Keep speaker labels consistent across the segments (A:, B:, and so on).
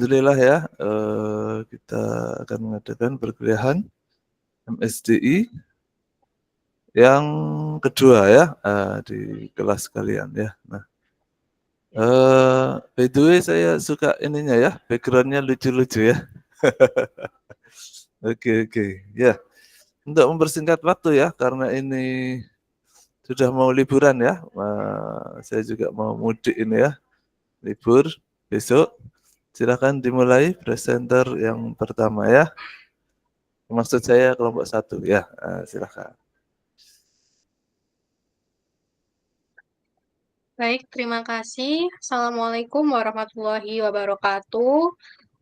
A: Alhamdulillah ya, kita akan mengadakan perkuliahan MSDI yang kedua ya, di kelas kalian ya. Nah, by the way saya suka ininya ya, background-nya lucu-lucu ya. Oke, ya. Untuk mempersingkat waktu ya, karena ini sudah mau liburan ya, saya juga mau mudik ini ya, libur besok. Silakan dimulai presenter yang pertama ya. Maksud saya kelompok 1 ya, silakan.
B: Baik, terima kasih. Assalamualaikum warahmatullahi wabarakatuh.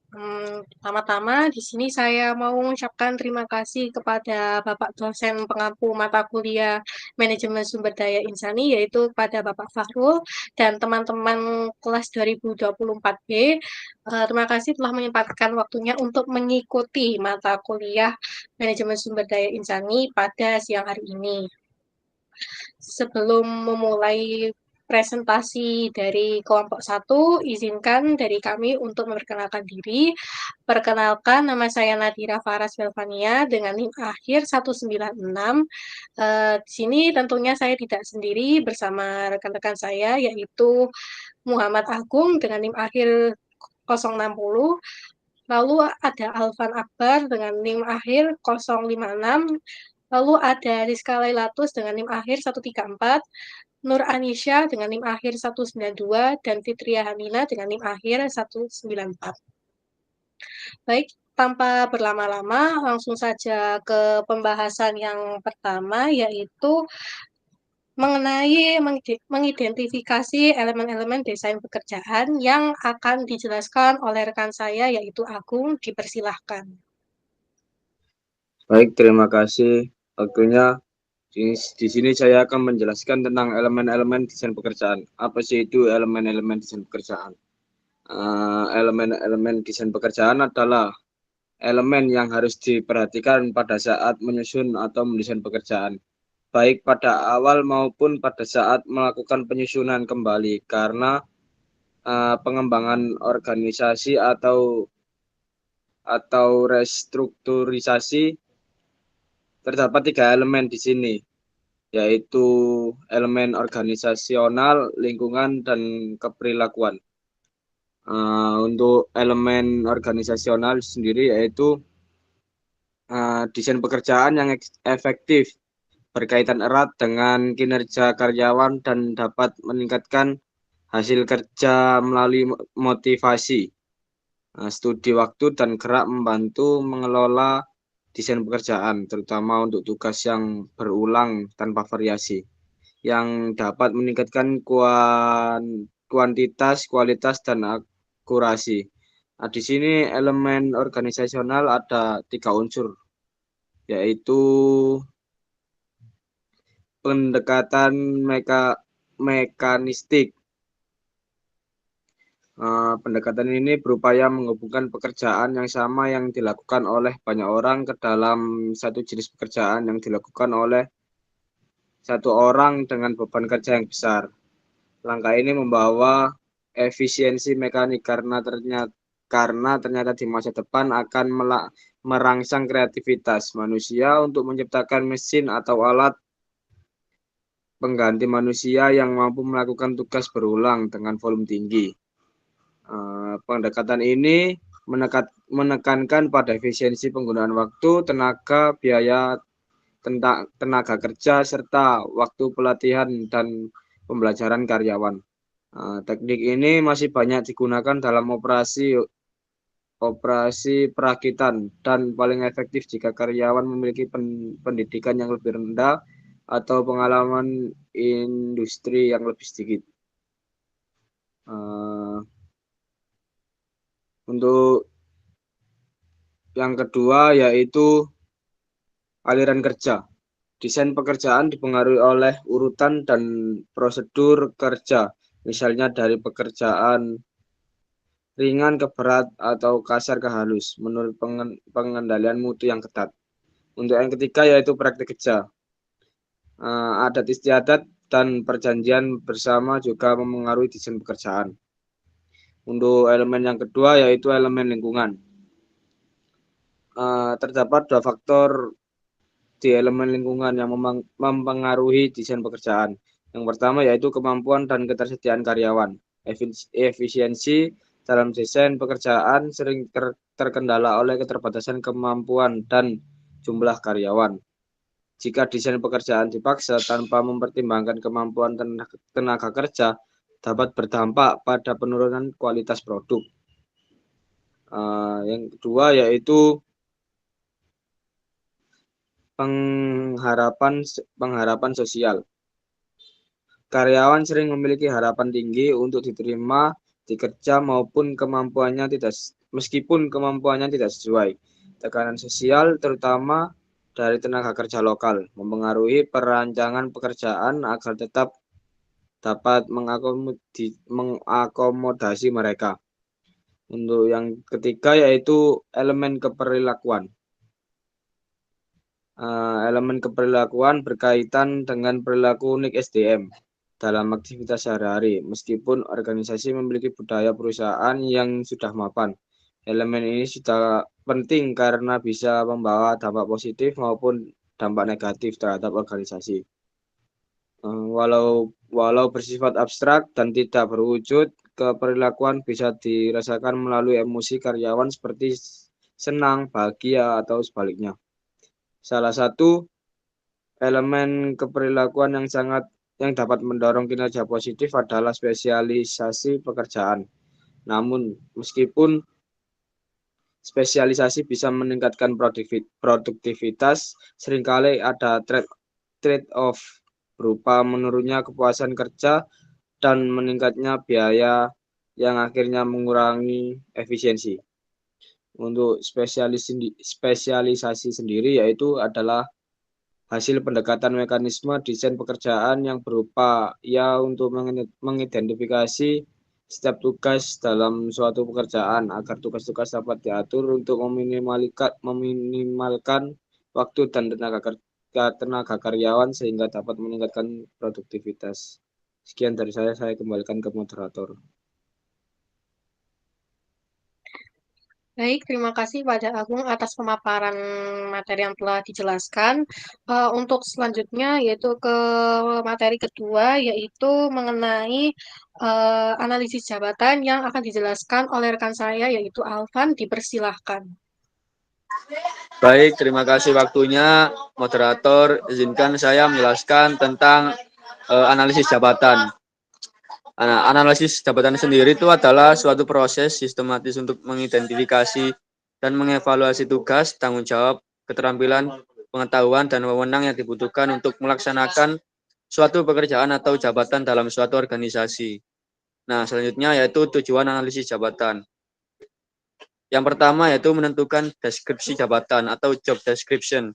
B: Pertama-tama di sini saya mau mengucapkan terima kasih kepada Bapak dosen pengampu mata kuliah Manajemen Sumber Daya Insani, yaitu kepada Bapak Fahrul dan teman-teman kelas 2024B. Terima kasih telah menyempatkan waktunya untuk mengikuti mata kuliah Manajemen Sumber Daya Insani pada siang hari ini. Sebelum memulai presentasi dari kelompok 1, izinkan dari kami untuk memperkenalkan diri. Perkenalkan, nama saya Nadira Faras Belvania dengan NIM akhir 196. Di sini tentunya saya tidak sendiri bersama rekan-rekan saya, yaitu Muhammad Agung dengan NIM akhir 060. Lalu ada Alvan Akbar dengan NIM akhir 056. Lalu ada Rizka Lailatus dengan NIM akhir 134. Nur Anisha dengan NIM akhir 192 dan Fitria Hamina dengan NIM akhir 194. Baik, tanpa berlama-lama langsung saja ke pembahasan yang pertama, yaitu mengenai mengidentifikasi elemen-elemen desain pekerjaan yang akan dijelaskan oleh rekan saya, yaitu Agung. Dipersilahkan.
C: Baik, terima kasih. Waktunya di sini saya akan menjelaskan tentang elemen-elemen desain pekerjaan. Apa sih itu elemen-elemen desain pekerjaan? Elemen-elemen desain pekerjaan adalah elemen yang harus diperhatikan pada saat menyusun atau mendesain pekerjaan, baik pada awal maupun pada saat melakukan penyusunan kembali, karena pengembangan organisasi atau restrukturisasi. Terdapat 3 elemen di sini, yaitu elemen organisasional, lingkungan, dan keperilakuan. Untuk elemen organisasional sendiri yaitu desain pekerjaan yang efektif, berkaitan erat dengan kinerja karyawan dan dapat meningkatkan hasil kerja melalui motivasi, studi waktu, dan gerak membantu mengelola desain pekerjaan, terutama untuk tugas yang berulang tanpa variasi, yang dapat meningkatkan kuantitas, kualitas, dan akurasi. Nah, di sini elemen organisasional ada 3 unsur, yaitu pendekatan mekanistik. Pendekatan ini berupaya menghubungkan pekerjaan yang sama yang dilakukan oleh banyak orang ke dalam satu jenis pekerjaan yang dilakukan oleh satu orang dengan beban kerja yang besar. Langkah ini membawa efisiensi mekanik karena ternyata di masa depan akan merangsang kreativitas manusia untuk menciptakan mesin atau alat pengganti manusia yang mampu melakukan tugas berulang dengan volume tinggi. Pendekatan ini menekankan pada efisiensi penggunaan waktu, tenaga, biaya tenaga kerja, serta waktu pelatihan dan pembelajaran karyawan. Teknik ini masih banyak digunakan dalam operasi perakitan dan paling efektif jika karyawan memiliki pendidikan yang lebih rendah atau pengalaman industri yang lebih sedikit. Untuk yang kedua yaitu aliran kerja. Desain pekerjaan dipengaruhi oleh urutan dan prosedur kerja, misalnya dari pekerjaan ringan ke berat atau kasar ke halus, menurut pengendalian mutu yang ketat. Untuk yang ketiga yaitu praktik kerja. Adat istiadat dan perjanjian bersama juga memengaruhi desain pekerjaan. Untuk elemen yang kedua yaitu elemen lingkungan. Terdapat 2 faktor di elemen lingkungan yang mempengaruhi desain pekerjaan. Yang pertama yaitu kemampuan dan ketersediaan karyawan. Efisiensi dalam desain pekerjaan sering terkendala oleh keterbatasan kemampuan dan jumlah karyawan. Jika desain pekerjaan dipaksa tanpa mempertimbangkan kemampuan tenaga kerja, dapat berdampak pada penurunan kualitas produk. Yang kedua yaitu pengharapan sosial. Karyawan sering memiliki harapan tinggi untuk diterima di kerja meskipun kemampuannya tidak sesuai. Tekanan sosial terutama dari tenaga kerja lokal mempengaruhi perancangan pekerjaan agar tetap dapat mengakomodasi mereka. Untuk yang ketiga yaitu elemen keperilakuan. Elemen keperilakuan berkaitan dengan perilaku unik SDM dalam aktivitas sehari-hari. Meskipun organisasi memiliki budaya perusahaan yang sudah mapan, elemen ini sudah penting karena bisa membawa dampak positif maupun dampak negatif terhadap organisasi. Walau bersifat abstrak dan tidak berwujud, keperilakuan bisa dirasakan melalui emosi karyawan seperti senang, bahagia, atau sebaliknya. Salah satu elemen keperilakuan yang dapat mendorong kinerja positif adalah spesialisasi pekerjaan. Namun, meskipun spesialisasi bisa meningkatkan produktivitas, seringkali ada trade-off berupa menurunnya kepuasan kerja dan meningkatnya biaya yang akhirnya mengurangi efisiensi. Untuk spesialisasi sendiri yaitu adalah hasil pendekatan mekanisme desain pekerjaan yang berupa untuk mengidentifikasi setiap tugas dalam suatu pekerjaan agar tugas-tugas dapat diatur untuk meminimalkan waktu dan tenaga karyawan sehingga dapat meningkatkan produktivitas. Sekian dari saya kembalikan ke moderator.
B: Baik, terima kasih pada Agung atas pemaparan materi yang telah dijelaskan. Untuk selanjutnya yaitu ke materi kedua yaitu mengenai analisis jabatan yang akan dijelaskan oleh rekan saya yaitu Alvan. Dipersilahkan.
D: Baik, terima kasih waktunya moderator. Izinkan saya menjelaskan tentang analisis jabatan. Analisis jabatan sendiri itu adalah suatu proses sistematis untuk mengidentifikasi dan mengevaluasi tugas, tanggung jawab, keterampilan, pengetahuan, dan wewenang yang dibutuhkan untuk melaksanakan suatu pekerjaan atau jabatan dalam suatu organisasi. Nah, selanjutnya yaitu tujuan analisis jabatan. Yang pertama yaitu menentukan deskripsi jabatan atau job description,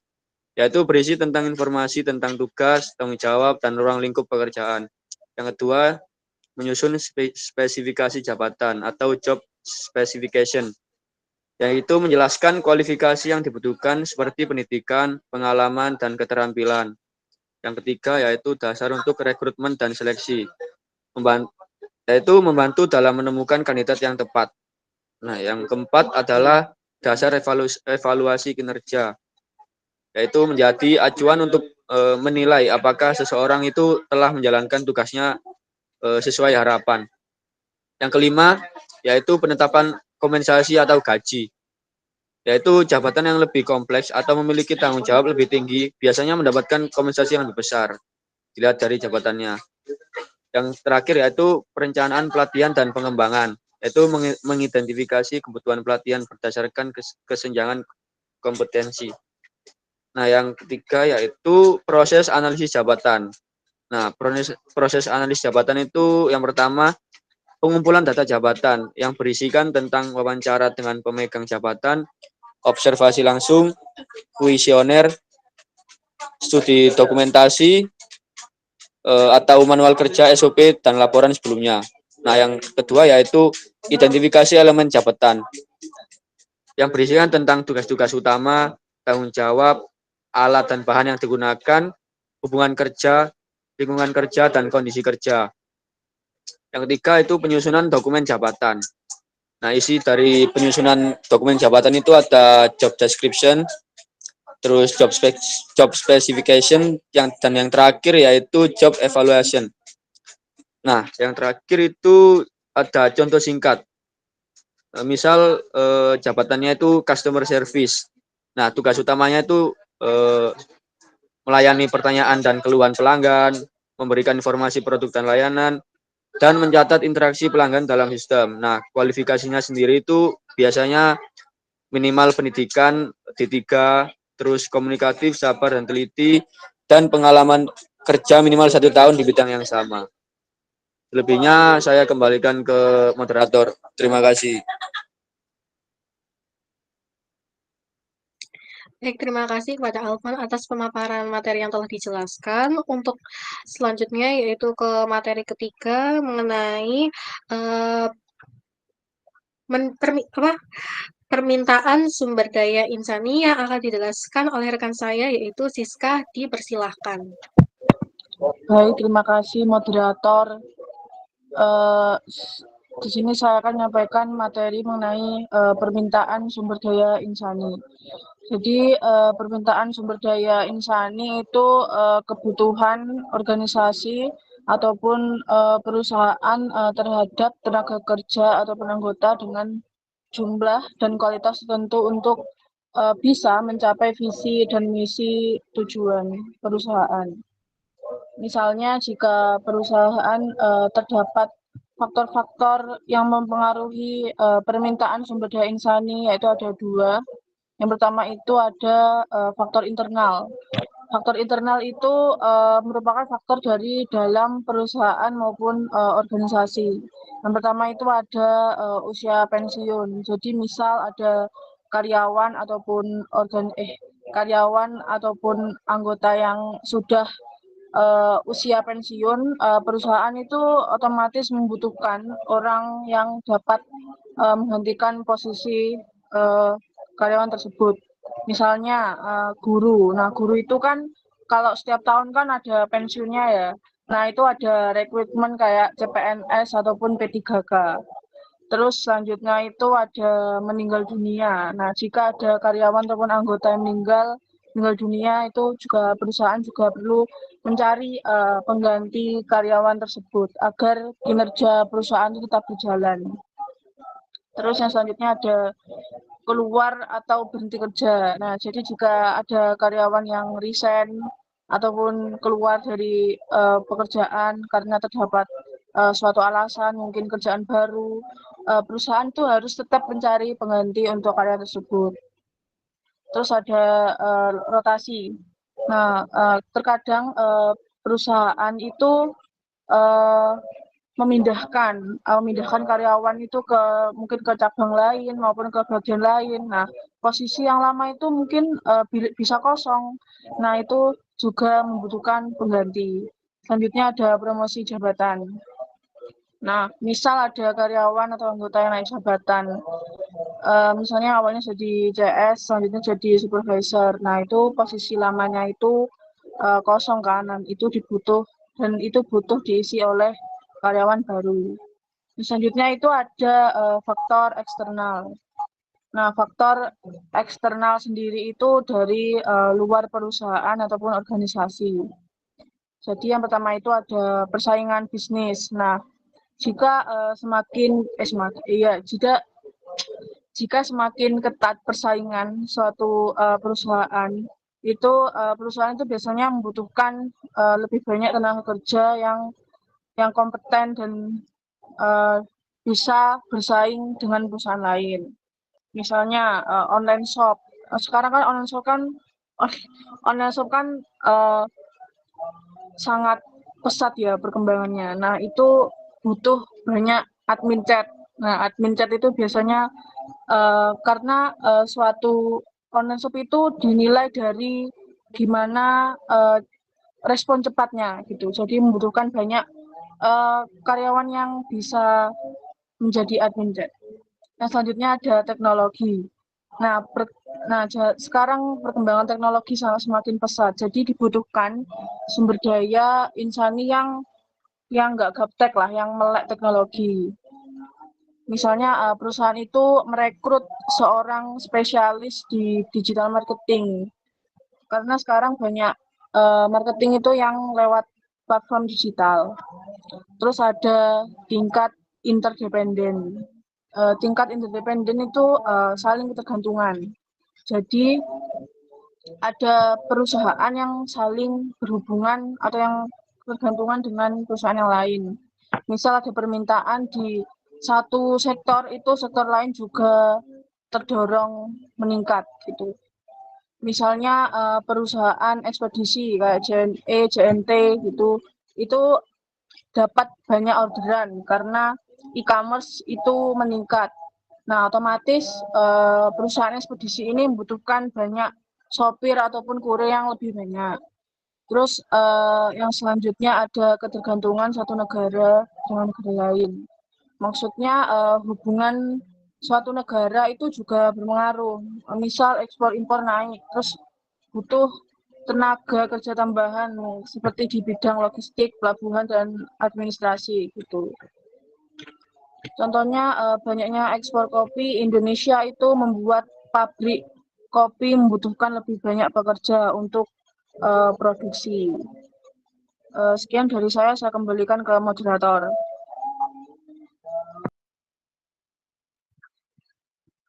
D: yaitu berisi tentang informasi tentang tugas, tanggung jawab, dan ruang lingkup pekerjaan. Yang kedua, menyusun spesifikasi jabatan atau job specification, yaitu menjelaskan kualifikasi yang dibutuhkan seperti pendidikan, pengalaman, dan keterampilan. Yang ketiga yaitu dasar untuk rekrutmen dan seleksi, yaitu membantu dalam menemukan kandidat yang tepat. Nah, yang keempat adalah dasar evaluasi kinerja, yaitu menjadi acuan untuk menilai apakah seseorang itu telah menjalankan tugasnya sesuai harapan. Yang kelima, yaitu penetapan kompensasi atau gaji, yaitu jabatan yang lebih kompleks atau memiliki tanggung jawab lebih tinggi, biasanya mendapatkan kompensasi yang lebih besar, dilihat dari jabatannya. Yang terakhir yaitu perencanaan pelatihan dan pengembangan, yaitu mengidentifikasi kebutuhan pelatihan berdasarkan kesenjangan kompetensi. Nah, yang ketiga yaitu proses analisis jabatan. Nah, proses analisis jabatan itu yang pertama, pengumpulan data jabatan yang berisikan tentang wawancara dengan pemegang jabatan, observasi langsung, kuesioner, studi dokumentasi, atau manual kerja, SOP, dan laporan sebelumnya. Nah, yang kedua yaitu identifikasi elemen jabatan yang berisikan tentang tugas-tugas utama, tanggung jawab, alat dan bahan yang digunakan, hubungan kerja, lingkungan kerja, dan kondisi kerja. Yang ketiga itu penyusunan dokumen jabatan. Nah, isi dari penyusunan dokumen jabatan itu ada job description, terus job specification, dan yang terakhir yaitu job evaluation. Nah, yang terakhir itu ada contoh singkat. Misal jabatannya itu customer service. Nah, tugas utamanya itu melayani pertanyaan dan keluhan pelanggan, memberikan informasi produk dan layanan, dan mencatat interaksi pelanggan dalam sistem. Nah, kualifikasinya sendiri itu biasanya minimal pendidikan D3, terus komunikatif, sabar, dan teliti, dan pengalaman kerja minimal 1 tahun di bidang yang sama. Lebihnya saya kembalikan ke moderator. Terima kasih.
B: Baik, terima kasih kepada Alvan atas pemaparan materi yang telah dijelaskan. Untuk selanjutnya yaitu ke materi ketiga mengenai eh, permintaan sumber daya insani yang akan dijelaskan oleh rekan saya yaitu Siska. Dipersilahkan.
E: Baik, terima kasih moderator. Di sini saya akan menyampaikan materi mengenai permintaan sumber daya insani. Jadi permintaan sumber daya insani itu kebutuhan organisasi ataupun perusahaan terhadap tenaga kerja ataupun anggota dengan jumlah dan kualitas tertentu untuk bisa mencapai visi dan misi tujuan perusahaan. Misalnya jika perusahaan terdapat faktor-faktor yang mempengaruhi permintaan sumber daya insani, yaitu ada 2. Yang pertama itu ada faktor internal. Faktor internal itu merupakan faktor dari dalam perusahaan maupun organisasi. Yang pertama itu ada usia pensiun. Jadi misal ada karyawan ataupun anggota yang sudah usia pensiun, perusahaan itu otomatis membutuhkan orang yang dapat menggantikan posisi karyawan tersebut. Misalnya guru. Nah, guru itu kan kalau setiap tahun kan ada pensiunnya ya. Nah, itu ada rekrutmen kayak CPNS ataupun P3K. Terus selanjutnya itu ada meninggal dunia. Nah, jika ada karyawan ataupun anggota yang meninggal dunia, itu juga perusahaan juga perlu mencari pengganti karyawan tersebut agar kinerja perusahaan itu tetap berjalan. Terus yang selanjutnya ada keluar atau berhenti kerja. Nah, jadi jika ada karyawan yang resign ataupun keluar dari pekerjaan karena terdapat suatu alasan, mungkin kerjaan baru, perusahaan itu harus tetap mencari pengganti untuk karyawan tersebut. Terus ada rotasi. Nah, terkadang perusahaan itu memindahkan karyawan itu mungkin ke cabang lain maupun ke bagian lain. Nah, posisi yang lama itu mungkin bisa kosong. Nah, itu juga membutuhkan pengganti. Selanjutnya ada promosi jabatan. Nah, misal ada karyawan atau anggota yang naik jabatan, misalnya awalnya jadi CS, selanjutnya jadi supervisor. Nah, itu posisi lamanya itu kosong kan, dan itu butuh diisi oleh karyawan baru. Selanjutnya itu ada faktor eksternal. Nah, faktor eksternal sendiri itu dari luar perusahaan ataupun organisasi. Jadi yang pertama itu ada persaingan bisnis. Nah, jika semakin ketat persaingan suatu perusahaan, perusahaan itu biasanya membutuhkan lebih banyak tenaga kerja yang kompeten dan bisa bersaing dengan perusahaan lain. Misalnya online shop. Sekarang kan online shop kan sangat pesat ya perkembangannya. Nah, itu butuh banyak admin chat. Nah, admin chat itu biasanya karena suatu online shop itu dinilai dari gimana respon cepatnya gitu. Jadi membutuhkan banyak karyawan yang bisa menjadi admin chat. Yang selanjutnya ada teknologi. Nah, sekarang perkembangan teknologi sangat semakin pesat. Jadi dibutuhkan sumber daya insani yang yang nggak gaptek lah, yang melek teknologi. Misalnya perusahaan itu merekrut seorang spesialis di digital marketing, karena sekarang banyak marketing itu yang lewat platform digital. Terus ada tingkat interdependen. Tingkat interdependen itu saling ketergantungan. Jadi ada perusahaan yang saling berhubungan atau yang bergantungan dengan perusahaan yang lain. Misal ada permintaan di satu sektor, itu sektor lain juga terdorong meningkat gitu. Misalnya perusahaan ekspedisi kayak JNE, JNT gitu, itu dapat banyak orderan karena e-commerce itu meningkat. Nah, otomatis perusahaan ekspedisi ini membutuhkan banyak sopir ataupun kurir yang lebih banyak. Terus yang selanjutnya ada ketergantungan satu negara dengan negara lain. Maksudnya hubungan suatu negara itu juga berpengaruh. Misal ekspor impor naik, terus butuh tenaga kerja tambahan seperti di bidang logistik, pelabuhan dan administrasi gitu. Contohnya banyaknya ekspor kopi, Indonesia itu membuat pabrik kopi membutuhkan lebih banyak pekerja untuk produksi. Sekian dari saya kembalikan ke moderator.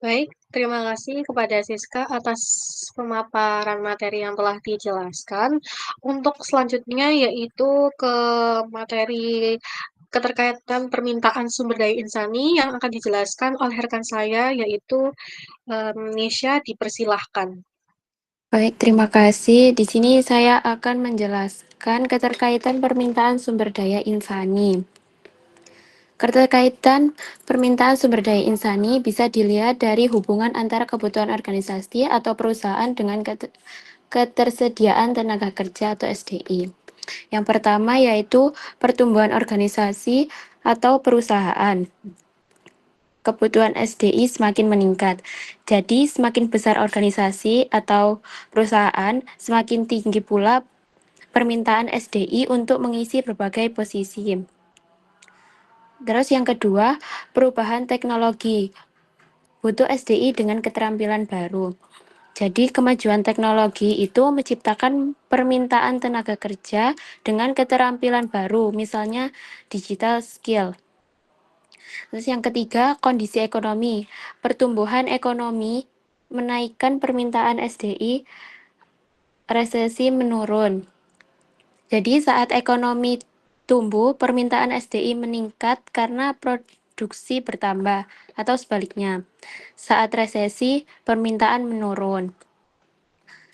B: Baik, terima kasih kepada Siska atas pemaparan materi yang telah dijelaskan. Untuk selanjutnya yaitu ke materi keterkaitan permintaan sumber daya insani yang akan dijelaskan oleh rekan saya yaitu Nisha, dipersilahkan.
F: Baik, terima kasih. Di sini saya akan menjelaskan keterkaitan permintaan sumber daya insani. Keterkaitan permintaan sumber daya insani bisa dilihat dari hubungan antara kebutuhan organisasi atau perusahaan dengan ketersediaan tenaga kerja atau SDI. Yang pertama yaitu pertumbuhan organisasi atau perusahaan. Kebutuhan SDI semakin meningkat. Jadi, semakin besar organisasi atau perusahaan, semakin tinggi pula permintaan SDI untuk mengisi berbagai posisi. Terus yang kedua, perubahan teknologi. Butuh SDI dengan keterampilan baru. Jadi, kemajuan teknologi itu menciptakan permintaan tenaga kerja dengan keterampilan baru, misalnya digital skill. Terus yang ketiga, kondisi ekonomi. Pertumbuhan ekonomi menaikkan permintaan SDI, resesi menurun. Jadi saat ekonomi tumbuh, permintaan SDI meningkat karena produksi bertambah, atau sebaliknya. Saat resesi, permintaan menurun.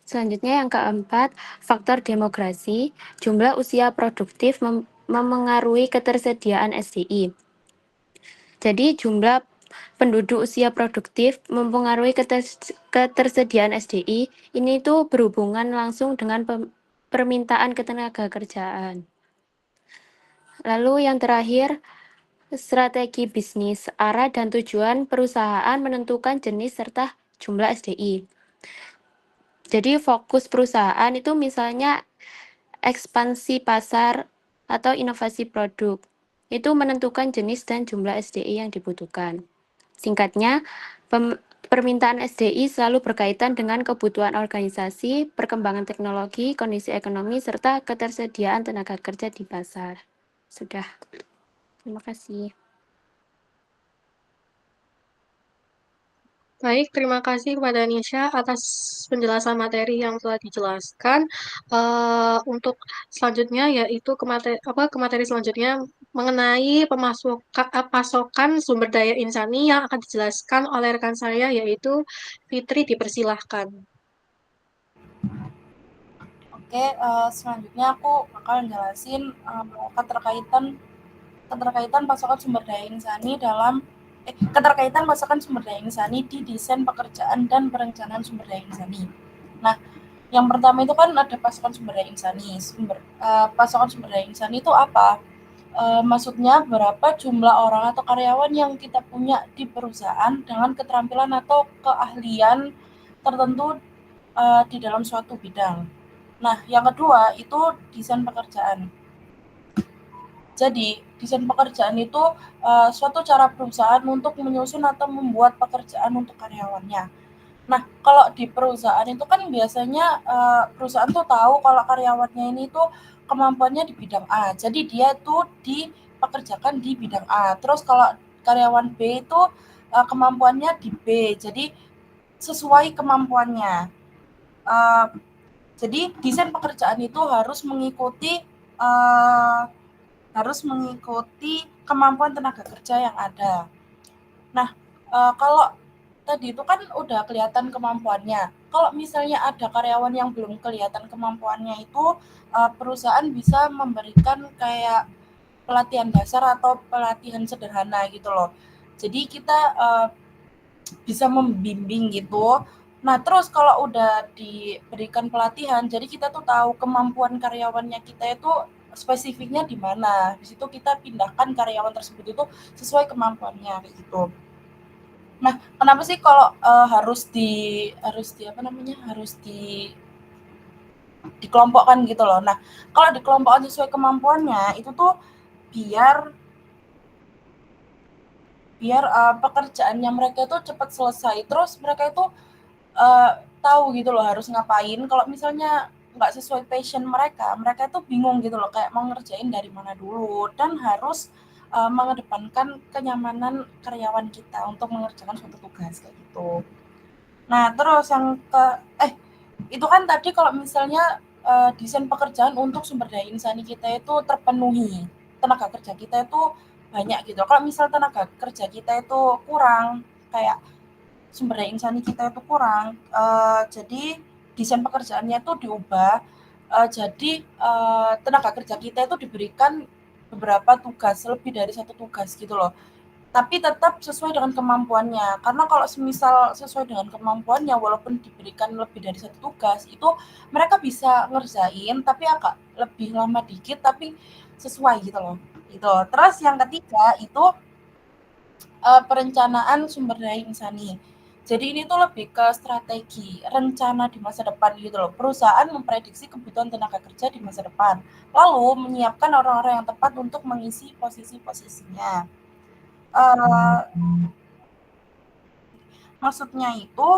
F: Selanjutnya yang keempat, faktor demografi. Jumlah usia produktif memengaruhi ketersediaan SDI. Jadi jumlah penduduk usia produktif mempengaruhi ketersediaan SDI. Ini tuh berhubungan langsung dengan permintaan ketenaga kerjaan. Lalu yang terakhir, strategi bisnis. Arah dan tujuan perusahaan menentukan jenis serta jumlah SDI. Jadi fokus perusahaan itu misalnya ekspansi pasar atau inovasi produk. Itu menentukan jenis dan jumlah SDI yang dibutuhkan. Singkatnya, permintaan SDI selalu berkaitan dengan kebutuhan organisasi, perkembangan teknologi, kondisi ekonomi, serta ketersediaan tenaga kerja di pasar. Sudah. Terima kasih.
B: Baik, terima kasih kepada Nisha atas penjelasan materi yang telah dijelaskan. Untuk selanjutnya yaitu ke materi selanjutnya mengenai pasokan sumber daya insani yang akan dijelaskan oleh rekan saya yaitu Fitri, dipersilahkan.
G: Oke, selanjutnya aku bakal jelasin keterkaitan pasokan sumber daya insani keterkaitan pasokan sumber daya insani di desain pekerjaan dan perencanaan sumber daya insani. Nah, yang pertama itu kan ada pasokan sumber daya insani. Pasokan sumber daya insani itu apa? Maksudnya berapa jumlah orang atau karyawan yang kita punya di perusahaan dengan keterampilan atau keahlian tertentu di dalam suatu bidang. Nah, yang kedua itu desain pekerjaan. Jadi, desain pekerjaan itu suatu cara perusahaan untuk menyusun atau membuat pekerjaan untuk karyawannya. Nah, kalau di perusahaan itu kan biasanya perusahaan tuh tahu kalau karyawannya ini tuh kemampuannya di bidang A. Jadi dia tuh dipekerjakan di bidang A. Terus kalau karyawan B itu kemampuannya di B. Jadi sesuai kemampuannya. Jadi desain pekerjaan itu harus mengikuti kemampuan tenaga kerja yang ada. Nah, kalau tadi itu kan udah kelihatan kemampuannya. Kalau misalnya ada karyawan yang belum kelihatan kemampuannya itu, perusahaan bisa memberikan kayak pelatihan dasar atau pelatihan sederhana gitu loh. Jadi kita bisa membimbing gitu. Nah, terus kalau udah diberikan pelatihan, jadi kita tuh tahu kemampuan karyawannya kita itu spesifiknya di mana. Di situ kita pindahkan karyawan tersebut itu sesuai kemampuannya kayak gitu. Nah, kenapa sih kalau harus dikelompokkan gitu loh. Nah, kalau dikelompokkan sesuai kemampuannya itu tuh biar pekerjaannya mereka itu cepat selesai. Terus mereka itu tahu gitu loh harus ngapain. Kalau misalnya nggak sesuai passion mereka itu bingung gitu loh kayak mau ngerjain dari mana dulu dan harus mengedepankan kenyamanan karyawan kita untuk mengerjakan suatu tugas kayak gitu. Nah, terus yang itu kan tadi kalau misalnya desain pekerjaan untuk sumber daya insani kita itu terpenuhi, tenaga kerja kita itu banyak gitu. Kalau misal tenaga kerja kita itu kurang, kayak sumber daya insani kita itu kurang, jadi desain pekerjaannya itu diubah, jadi tenaga kerja kita itu diberikan beberapa tugas, lebih dari satu tugas gitu loh. Tapi tetap sesuai dengan kemampuannya. Karena kalau semisal sesuai dengan kemampuannya, walaupun diberikan lebih dari satu tugas, itu mereka bisa ngerjain, tapi agak lebih lama dikit, tapi sesuai gitu loh. Gitu. Terus yang ketiga itu perencanaan sumber daya insani. Jadi ini tuh lebih ke strategi, rencana di masa depan gitu loh. Perusahaan memprediksi kebutuhan tenaga kerja di masa depan, lalu menyiapkan orang-orang yang tepat untuk mengisi posisi-posisinya. Maksudnya itu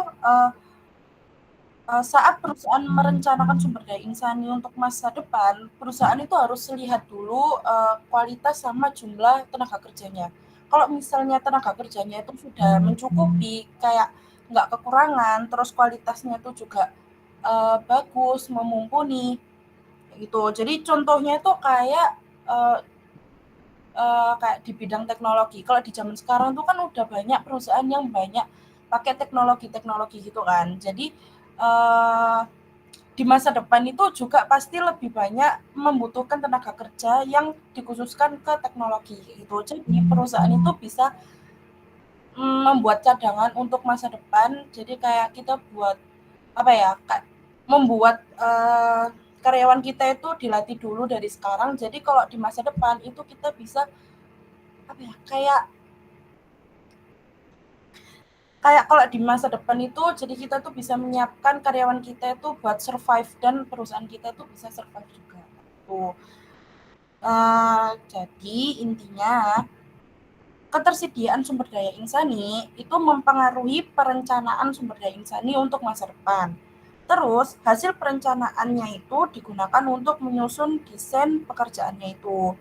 G: saat perusahaan merencanakan sumber daya insani untuk masa depan, perusahaan itu harus lihat dulu kualitas sama jumlah tenaga kerjanya. Kalau misalnya tenaga kerjanya itu sudah mencukupi, kayak nggak kekurangan, terus kualitasnya itu juga bagus, memumpuni, gitu. Jadi contohnya itu kayak di bidang teknologi. Kalau di zaman sekarang tuh kan udah banyak perusahaan yang banyak pakai teknologi gitu kan. Jadi di masa depan itu juga pasti lebih banyak membutuhkan tenaga kerja yang dikhususkan ke teknologi gitu. Jadi perusahaan itu bisa membuat cadangan untuk masa depan. Jadi kayak kita buat membuat karyawan kita itu dilatih dulu dari sekarang. Jadi kalau di masa depan itu kita bisa kayak kalau di masa depan itu jadi kita tuh bisa menyiapkan karyawan kita itu buat survive dan perusahaan kita tuh bisa survive juga. Tuh. Jadi intinya ketersediaan sumber daya insani itu mempengaruhi perencanaan sumber daya insani untuk masa depan. Terus hasil perencanaannya itu digunakan untuk menyusun desain pekerjaannya itu.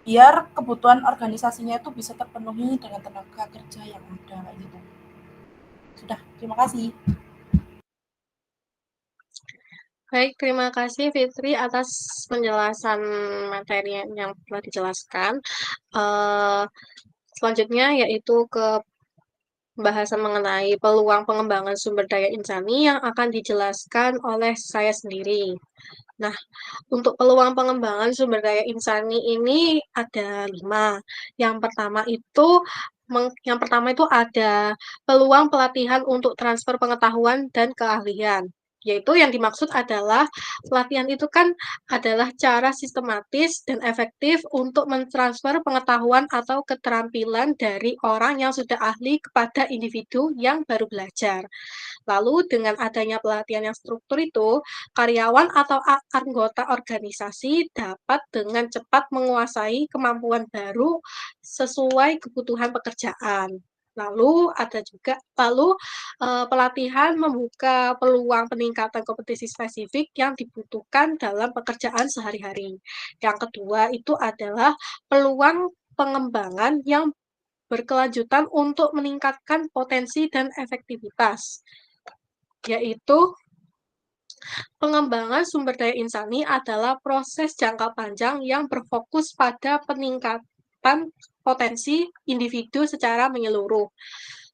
G: Biar kebutuhan organisasinya itu bisa terpenuhi dengan tenaga kerja yang ada gitu. Sudah, terima kasih.
B: Baik, terima kasih Fitri atas penjelasan materi yang telah dijelaskan. Selanjutnya yaitu ke pembahasan mengenai peluang pengembangan sumber daya insani yang akan dijelaskan oleh saya sendiri. Nah, untuk peluang pengembangan sumber daya insani ini ada 5. Yang pertama itu ada peluang pelatihan untuk transfer pengetahuan dan keahlian. Yaitu yang dimaksud adalah pelatihan itu kan adalah cara sistematis dan efektif untuk mentransfer pengetahuan atau keterampilan dari orang yang sudah ahli kepada individu yang baru belajar. Lalu dengan adanya pelatihan yang struktur itu, karyawan atau anggota organisasi dapat dengan cepat menguasai kemampuan baru sesuai kebutuhan pekerjaan. Pelatihan membuka peluang peningkatan kompetisi spesifik yang dibutuhkan dalam pekerjaan sehari-hari. Yang kedua itu adalah peluang pengembangan yang berkelanjutan untuk meningkatkan potensi dan efektivitas, yaitu pengembangan sumber daya insani adalah proses jangka panjang yang berfokus pada peningkatan potensi individu secara menyeluruh.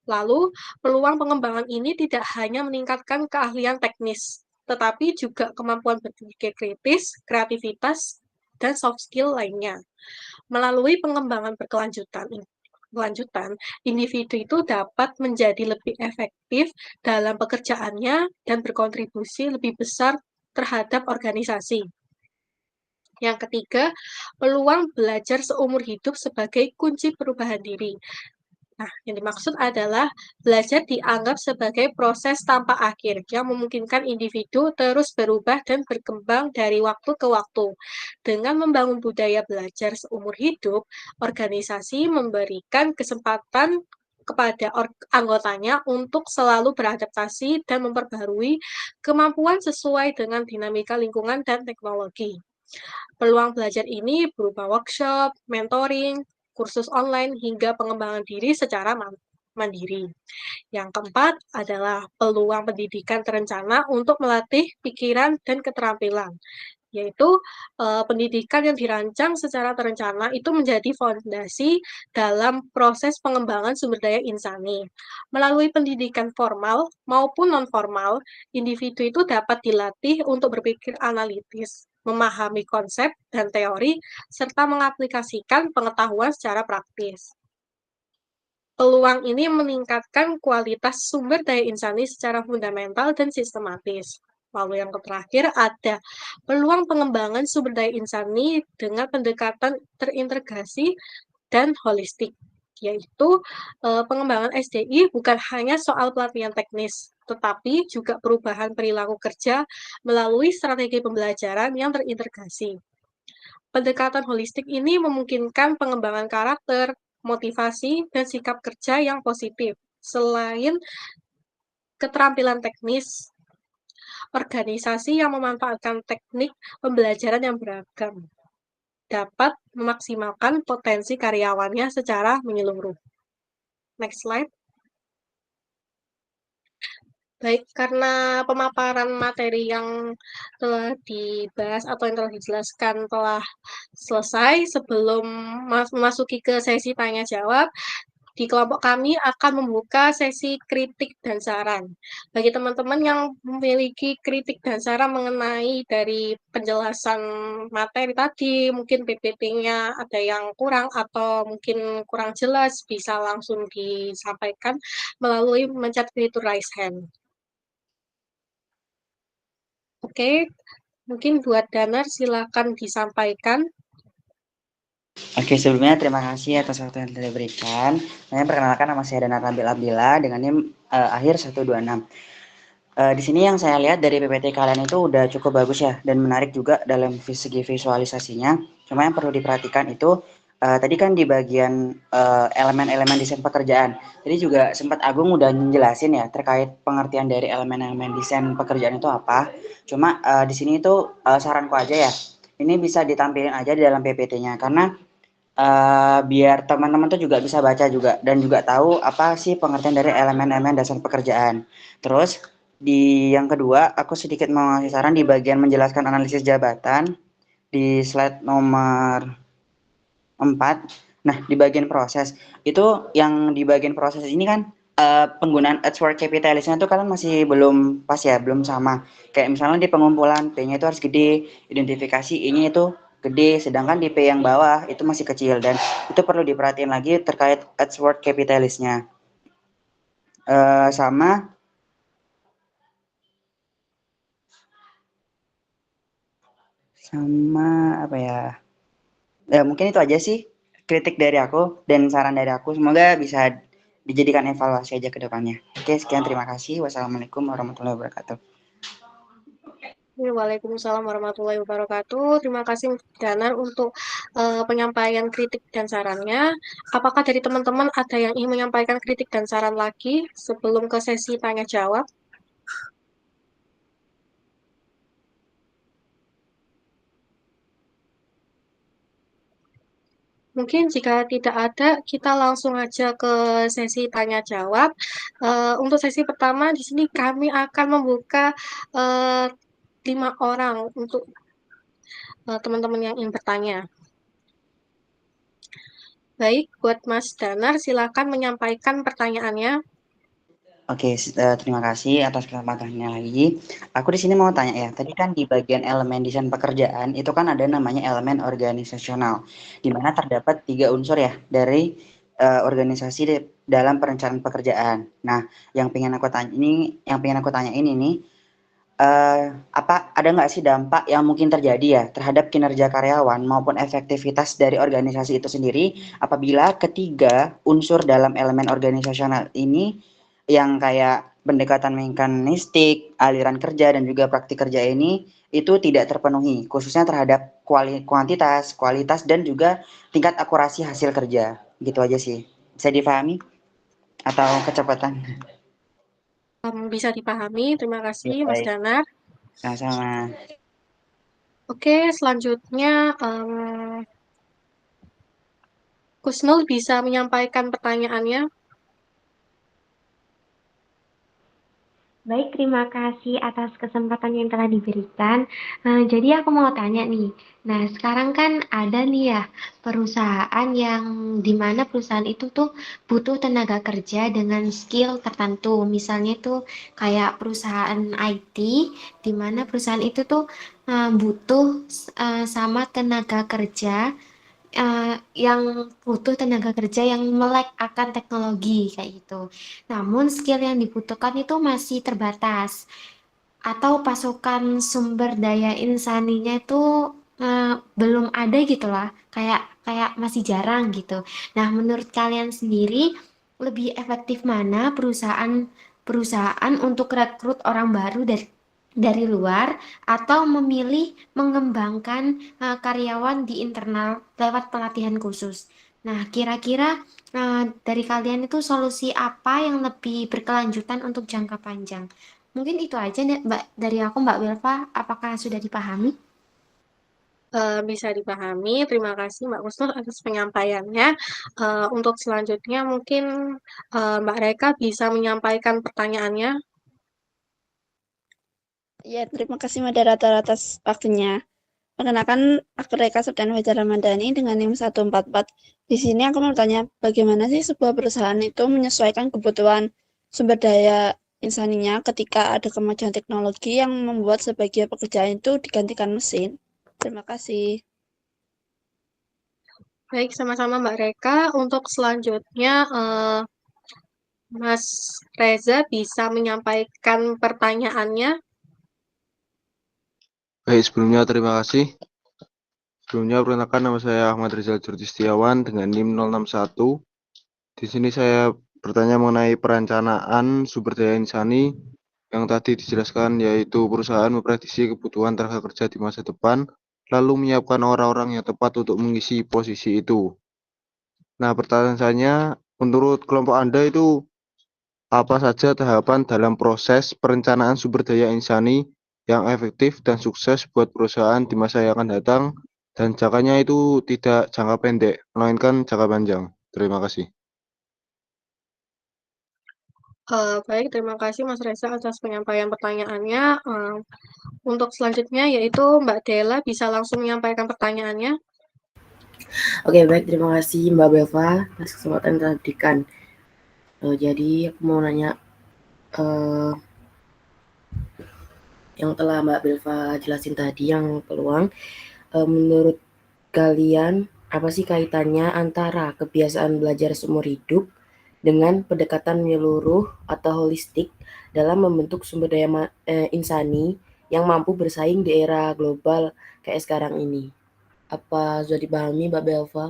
B: Lalu, peluang pengembangan ini tidak hanya meningkatkan keahlian teknis, tetapi juga kemampuan berpikir kritis, kreativitas, dan soft skill lainnya. Melalui pengembangan berkelanjutan, individu itu dapat menjadi lebih efektif dalam pekerjaannya dan berkontribusi lebih besar terhadap organisasi. Yang ketiga, peluang belajar seumur hidup sebagai kunci perubahan diri. Nah, yang dimaksud adalah belajar dianggap sebagai proses tanpa akhir yang memungkinkan individu terus berubah dan berkembang dari waktu ke waktu. Dengan membangun budaya belajar seumur hidup, organisasi memberikan kesempatan kepada anggotanya untuk selalu beradaptasi dan memperbarui kemampuan sesuai dengan dinamika lingkungan dan teknologi. Peluang belajar ini berupa workshop, mentoring, kursus online, hingga pengembangan diri secara mandiri. Yang keempat adalah peluang pendidikan terencana untuk melatih pikiran dan keterampilan, yaitu pendidikan yang dirancang secara terencana itu menjadi fondasi dalam proses pengembangan sumber daya insani. Melalui pendidikan formal maupun non-formal, individu itu dapat dilatih untuk berpikir analitis, memahami konsep dan teori, serta mengaplikasikan pengetahuan secara praktis. Peluang ini meningkatkan kualitas sumber daya insani secara fundamental dan sistematis. Lalu yang terakhir ada peluang pengembangan sumber daya insani dengan pendekatan terintegrasi dan holistik, yaitu pengembangan SDI bukan hanya soal pelatihan teknis, tetapi juga perubahan perilaku kerja melalui strategi pembelajaran yang terintegrasi. Pendekatan holistik ini memungkinkan pengembangan karakter, motivasi, dan sikap kerja yang positif. Selain keterampilan teknis, organisasi yang memanfaatkan teknik pembelajaran yang beragam dapat memaksimalkan potensi karyawannya secara menyeluruh. Next slide. Baik, karena pemaparan materi yang telah dibahas atau yang telah dijelaskan telah selesai, sebelum memasuki ke sesi tanya-jawab, di kelompok kami akan membuka sesi kritik dan saran. Bagi teman-teman yang memiliki kritik dan saran mengenai dari penjelasan materi tadi, mungkin PPT-nya ada yang kurang atau mungkin kurang jelas, bisa langsung disampaikan melalui mencet fitur raise hand. Oke, mungkin buat Danar silakan disampaikan.
H: Oke, sebelumnya terima kasih atas waktu yang telah diberikan. Saya perkenalkan, nama saya Danar Nabil Abdillah dengan NIM akhir 126. Di sini yang saya lihat dari PPT kalian itu udah cukup bagus ya, dan menarik juga dalam segi visualisasinya. Cuma yang perlu diperhatikan itu tadi kan di bagian elemen-elemen desain pekerjaan. Tadi juga sempat Agung udah menjelasin ya terkait pengertian dari elemen-elemen desain pekerjaan itu apa. Cuma di sini itu saranku aja ya, ini bisa ditampilin aja di dalam PPT-nya karena biar teman-teman tuh juga bisa baca juga dan juga tahu apa sih pengertian dari elemen-elemen dasar pekerjaan. Terus di yang kedua, aku sedikit mau ngasih saran di bagian menjelaskan analisis jabatan di slide nomor 4. Nah, di bagian proses itu, yang di bagian proses ini kan penggunaan Edgeworth Capitalism itu kalian masih belum pas ya, belum sama. Kayak misalnya di pengumpulan P-nya itu harus gede, identifikasi I-nya itu gede, sedangkan di P yang bawah itu masih kecil, dan itu perlu diperhatiin lagi terkait Edgeworth Capitalism-nya. Sama Sama apa ya? Mungkin itu aja sih kritik dari aku dan saran dari aku. Semoga bisa dijadikan evaluasi aja ke depannya. Oke, sekian terima kasih. Wassalamualaikum warahmatullahi wabarakatuh.
B: Waalaikumsalam warahmatullahi wabarakatuh. Terima kasih Danar untuk penyampaian kritik dan sarannya. Apakah dari teman-teman ada yang ingin menyampaikan kritik dan saran lagi sebelum ke sesi tanya jawab? Mungkin jika tidak ada, kita langsung aja ke sesi tanya jawab. Untuk sesi pertama di sini kami akan membuka 5 orang untuk teman-teman yang ingin bertanya. Baik, buat Mas Danar, silakan menyampaikan pertanyaannya.
H: Oke, terima kasih atas kesempatannya lagi. Aku di sini mau tanya ya, tadi kan di bagian elemen desain pekerjaan itu kan ada namanya elemen organisasional, di mana terdapat 3 unsur ya dari organisasi dalam perencanaan pekerjaan. Nah, yang pengen aku tanyain ini, apa ada nggak sih dampak yang mungkin terjadi ya terhadap kinerja karyawan maupun efektivitas dari organisasi itu sendiri apabila ketiga unsur dalam elemen organisasional ini yang kayak pendekatan mekanistik, aliran kerja dan juga praktik kerja ini itu tidak terpenuhi, khususnya terhadap kuantitas, kualitas dan juga tingkat akurasi hasil kerja. Gitu aja sih. Bisa dipahami atau kecepatan?
B: Bisa dipahami, terima kasih
H: Ya,
B: Mas
H: baik.
B: Danar.
H: Sama-sama.
B: Oke, selanjutnya Kusnul bisa menyampaikan pertanyaannya.
F: Baik, terima kasih atas kesempatan yang telah diberikan. Jadi aku mau tanya nih. Nah, sekarang kan ada nih ya perusahaan yang dimana perusahaan itu tuh butuh tenaga kerja dengan skill tertentu. Misalnya tuh kayak perusahaan IT, dimana perusahaan itu tuh butuh sama tenaga kerja yang butuh tenaga kerja yang melek akan teknologi kayak gitu. Namun skill yang dibutuhkan itu masih terbatas atau pasokan sumber daya insaninya itu belum ada gitu lah. Kayak kayak masih jarang gitu. Nah, menurut kalian sendiri lebih efektif mana perusahaan untuk rekrut orang baru dari luar atau memilih mengembangkan karyawan di internal lewat pelatihan khusus. Nah, kira-kira dari kalian itu solusi apa yang lebih berkelanjutan untuk jangka panjang? Mungkin itu aja Mbak dari aku Mbak Wilfa. Apakah sudah dipahami?
B: Bisa dipahami, terima kasih Mbak Kusnul atas penyampaiannya. Untuk selanjutnya mungkin Mbak Reka bisa menyampaikan pertanyaannya.
I: Ya, terima kasih moderator atas waktunya. Perkenalkan, aku Reka Septian Fajar Ramadhani dengan NIM 144. Di sini aku mau bertanya, bagaimana sih sebuah perusahaan itu menyesuaikan kebutuhan sumber daya insaninya ketika ada kemajuan teknologi yang membuat sebagian pekerjaan itu digantikan mesin? Terima kasih.
B: Baik, sama-sama Mbak Reka. Untuk selanjutnya, Mas Reza bisa menyampaikan pertanyaannya.
C: Baik, sebelumnya terima kasih. Sebelumnya perkenalkan nama saya Ahmad Rizal Jurtistiawan dengan NIM 061. Di sini saya bertanya mengenai perencanaan sumber daya insani yang tadi dijelaskan, yaitu perusahaan memprediksi kebutuhan tenaga kerja di masa depan, lalu menyiapkan orang-orang yang tepat untuk mengisi posisi itu. Nah, pertanyaan saya, menurut kelompok Anda itu apa saja tahapan dalam proses perencanaan sumber daya insani yang efektif dan sukses buat perusahaan di masa yang akan datang, dan jangkanya itu tidak jangka pendek, melainkan jangka panjang. Terima kasih.
B: Baik, terima kasih Mas Reza atas penyampaian pertanyaannya. Untuk selanjutnya yaitu Mbak Dela bisa langsung menyampaikan pertanyaannya.
J: Oke, baik. Terima kasih Mbak Belva atas kesempatan yang telah diberikan. Jadi aku mau nanya yang telah Mbak Belva jelasin tadi yang peluang. Menurut kalian apa sih kaitannya antara kebiasaan belajar seumur hidup dengan pendekatan menyeluruh atau holistik dalam membentuk sumber daya insani yang mampu bersaing di era global kayak sekarang ini. Apa sudah dipahami Mbak Belva?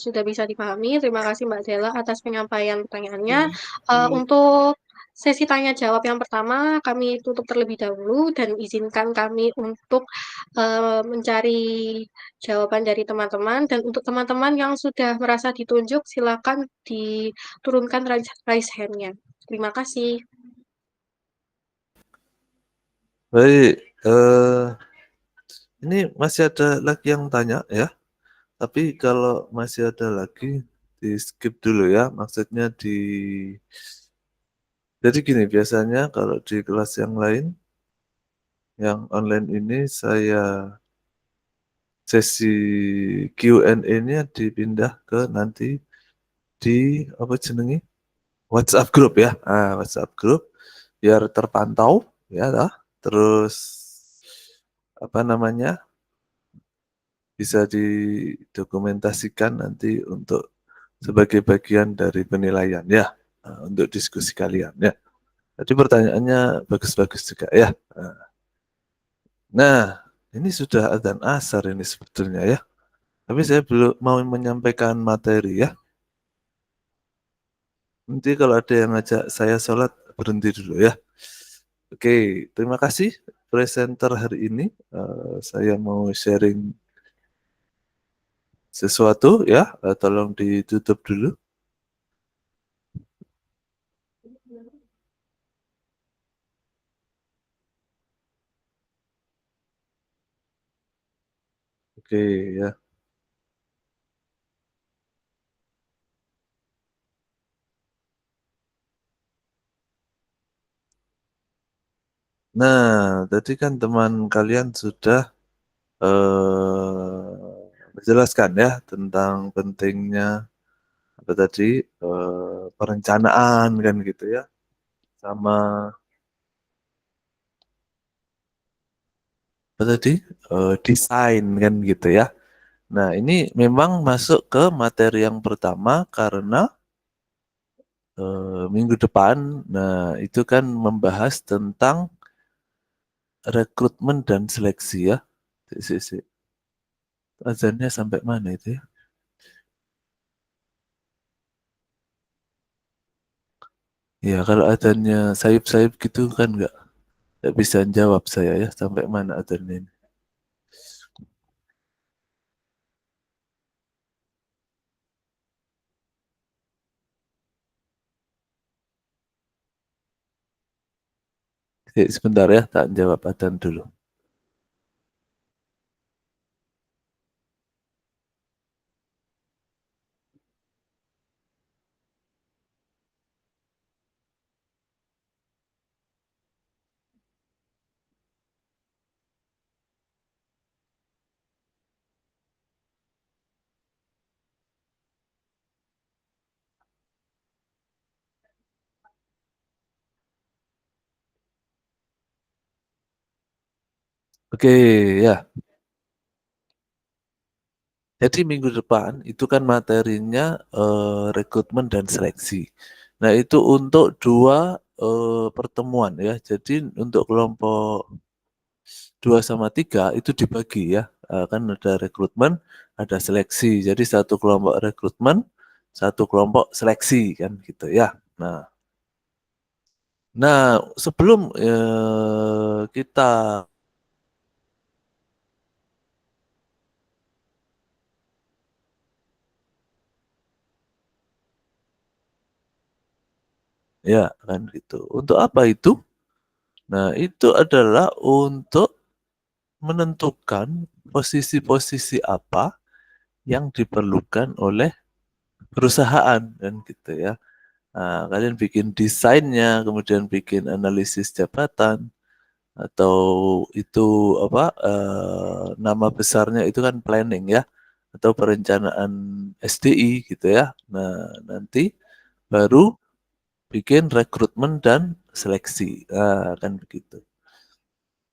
B: Sudah bisa dipahami. Terima kasih Mbak Dela atas penyampaian pertanyaannya.
J: Baik.
B: Untuk sesi tanya jawab yang pertama, kami tutup terlebih dahulu dan izinkan kami untuk mencari jawaban dari teman-teman. Dan untuk teman-teman yang sudah merasa ditunjuk, silakan diturunkan raise hand-nya. Terima kasih.
A: Baik, ini masih ada lagi yang tanya ya. Tapi kalau masih ada lagi, di skip dulu ya. Maksudnya jadi gini, biasanya kalau di kelas yang lain, yang online ini saya sesi Q&A-nya dipindah ke nanti di apa jenengi WhatsApp group ya. WhatsApp group biar terpantau ya lah. Terus apa namanya? Bisa didokumentasikan nanti untuk sebagai bagian dari penilaian ya, untuk diskusi kalian ya. Jadi pertanyaannya bagus-bagus juga ya. Nah, ini sudah adzan asar ini sebetulnya ya. Tapi saya belum mau menyampaikan materi ya. Nanti kalau ada yang ngajak saya sholat, berhenti dulu ya. Oke, terima kasih presenter hari ini. Saya mau sharing sesuatu ya, tolong ditutup dulu. Oke ya. Nah, tadi kan teman kalian sudah menjelaskan ya tentang pentingnya apa tadi perencanaan kan gitu ya, sama apa tadi desain kan gitu ya. Nah, ini memang masuk ke materi yang pertama karena minggu depan, nah itu kan membahas tentang rekrutmen dan seleksi ya. Azannya sampai mana itu ya? Ya kalau adanya sayup-sayup gitu kan nggak bisa jawab saya ya sampai mana adanya ini. Sebentar ya, tak jawab adzan dulu. Oke ya. Jadi minggu depan itu kan materinya rekrutmen dan seleksi. Nah itu untuk dua pertemuan ya. Jadi untuk kelompok 2 sama 3 itu dibagi ya. Kan ada rekrutmen, ada seleksi. Jadi satu kelompok rekrutmen, satu kelompok seleksi kan gitu ya. Nah sebelum kita ya kan gitu. Untuk apa itu? Nah itu adalah untuk menentukan posisi-posisi apa yang diperlukan oleh perusahaan kan gitu ya. Nah, kalian bikin desainnya, kemudian bikin analisis jabatan atau itu apa nama besarnya itu kan planning ya atau perencanaan SDI gitu ya. Nah, nanti baru bikin rekrutmen dan seleksi. Kan begitu.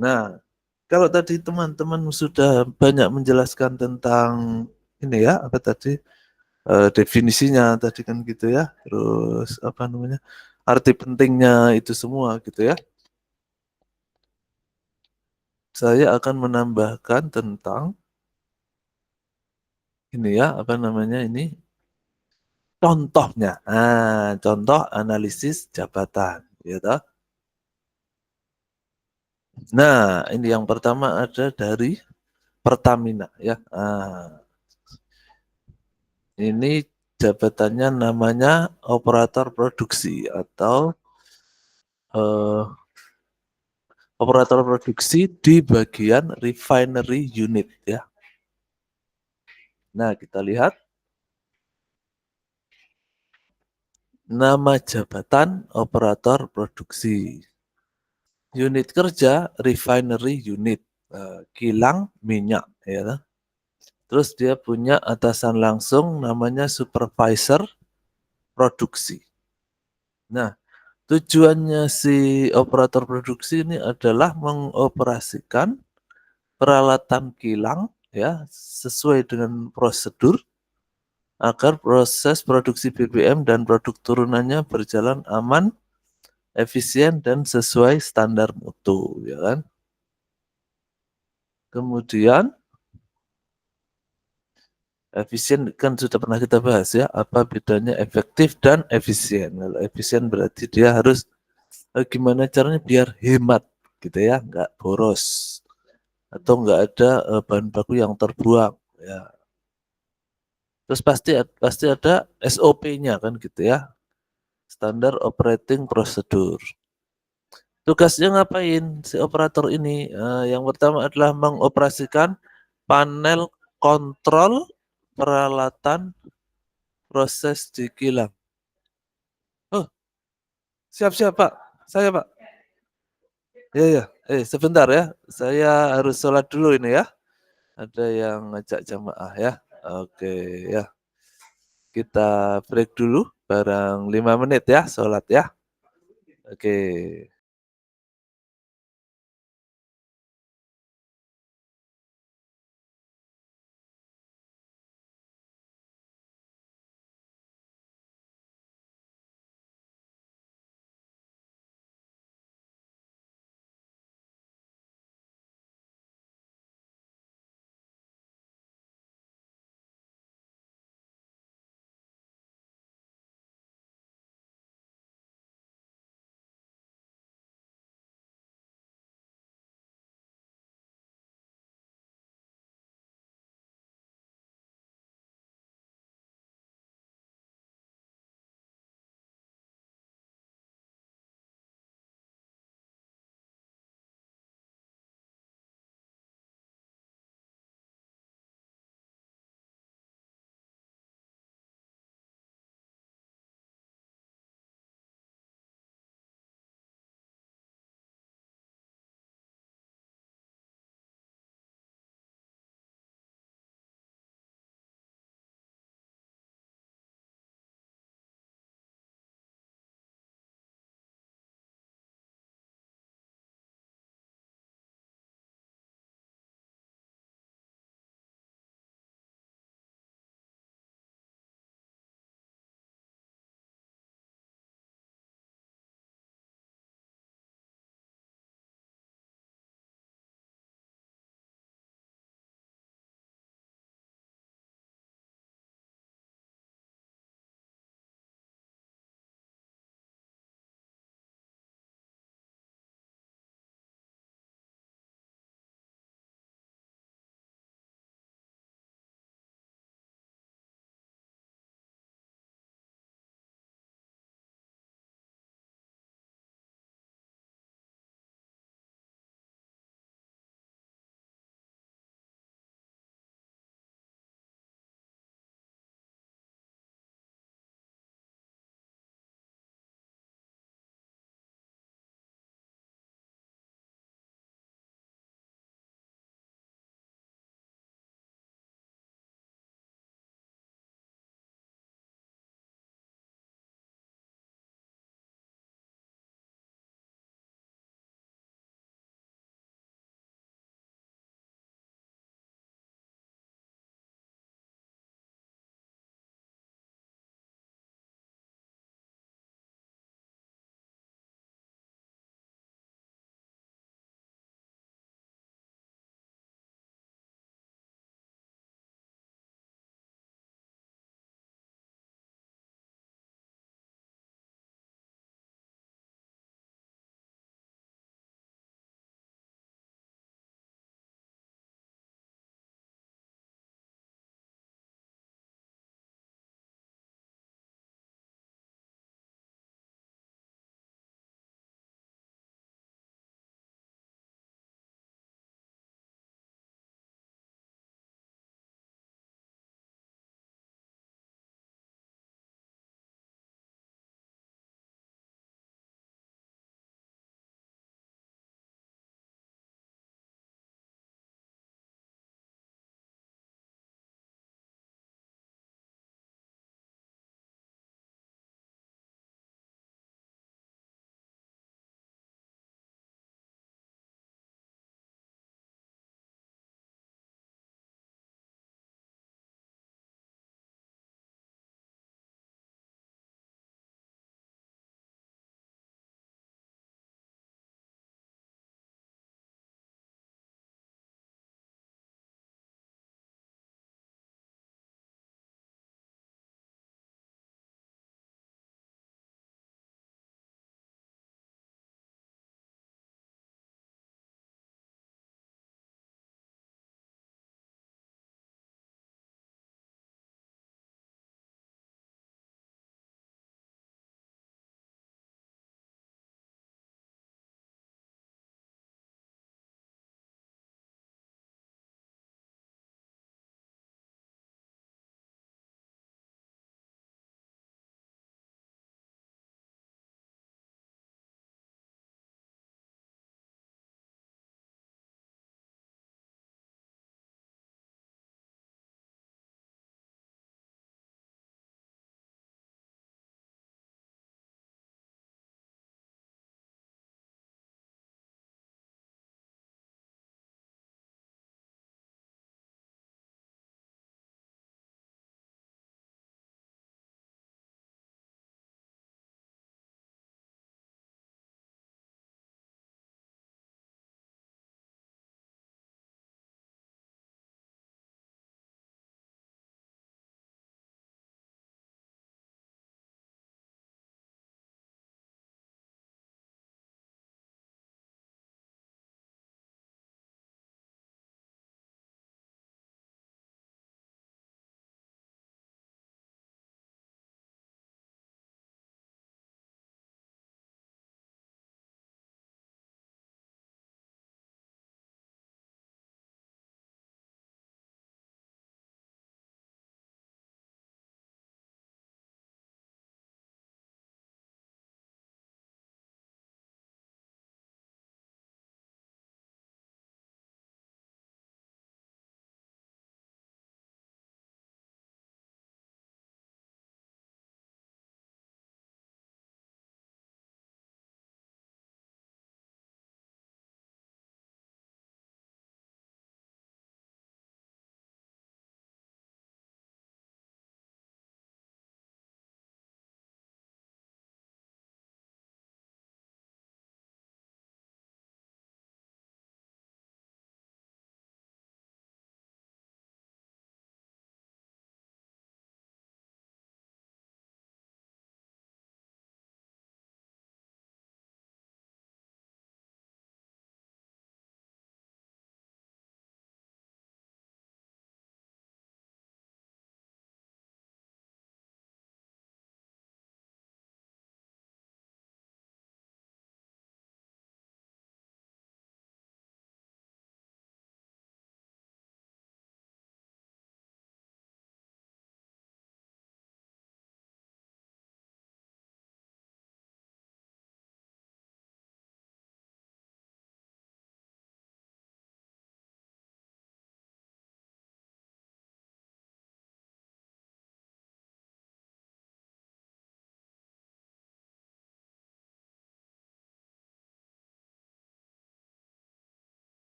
A: Nah, kalau tadi teman-teman sudah banyak menjelaskan tentang ini ya, apa tadi definisinya tadi kan gitu ya, terus apa namanya arti pentingnya itu semua gitu ya. saya akan menambahkan tentang ini ya, apa namanya ini? Contohnya. Contoh analisis jabatan, ya toh. Nah, ini yang pertama ada dari Pertamina ya. Ini jabatannya namanya operator produksi atau operator produksi di bagian refinery unit ya. Nah, kita lihat nama jabatan operator produksi. Unit kerja refinery unit, kilang minyak ya. Terus dia punya atasan langsung namanya supervisor produksi. Nah, tujuannya si operator produksi ini adalah mengoperasikan peralatan kilang ya sesuai dengan prosedur agar proses produksi BBM dan produk turunannya berjalan aman, efisien dan sesuai standar mutu, ya kan? Kemudian efisien kan sudah pernah kita bahas ya, apa bedanya efektif dan efisien. Kalau efisien berarti dia harus gimana caranya biar hemat gitu ya, nggak boros atau nggak ada bahan baku yang terbuang ya. Terus pasti ada SOP-nya kan gitu ya, standar operating procedure. Tugasnya ngapain si operator ini? Yang pertama adalah mengoperasikan panel kontrol peralatan proses di kilang. Oh, siap-siap Pak. Saya Pak. Ya ya. Sebentar ya. Saya harus sholat dulu ini ya. Ada yang ngajak jamaah ya. Oke ya. Kita break dulu barang 5 menit ya sholat ya. Oke.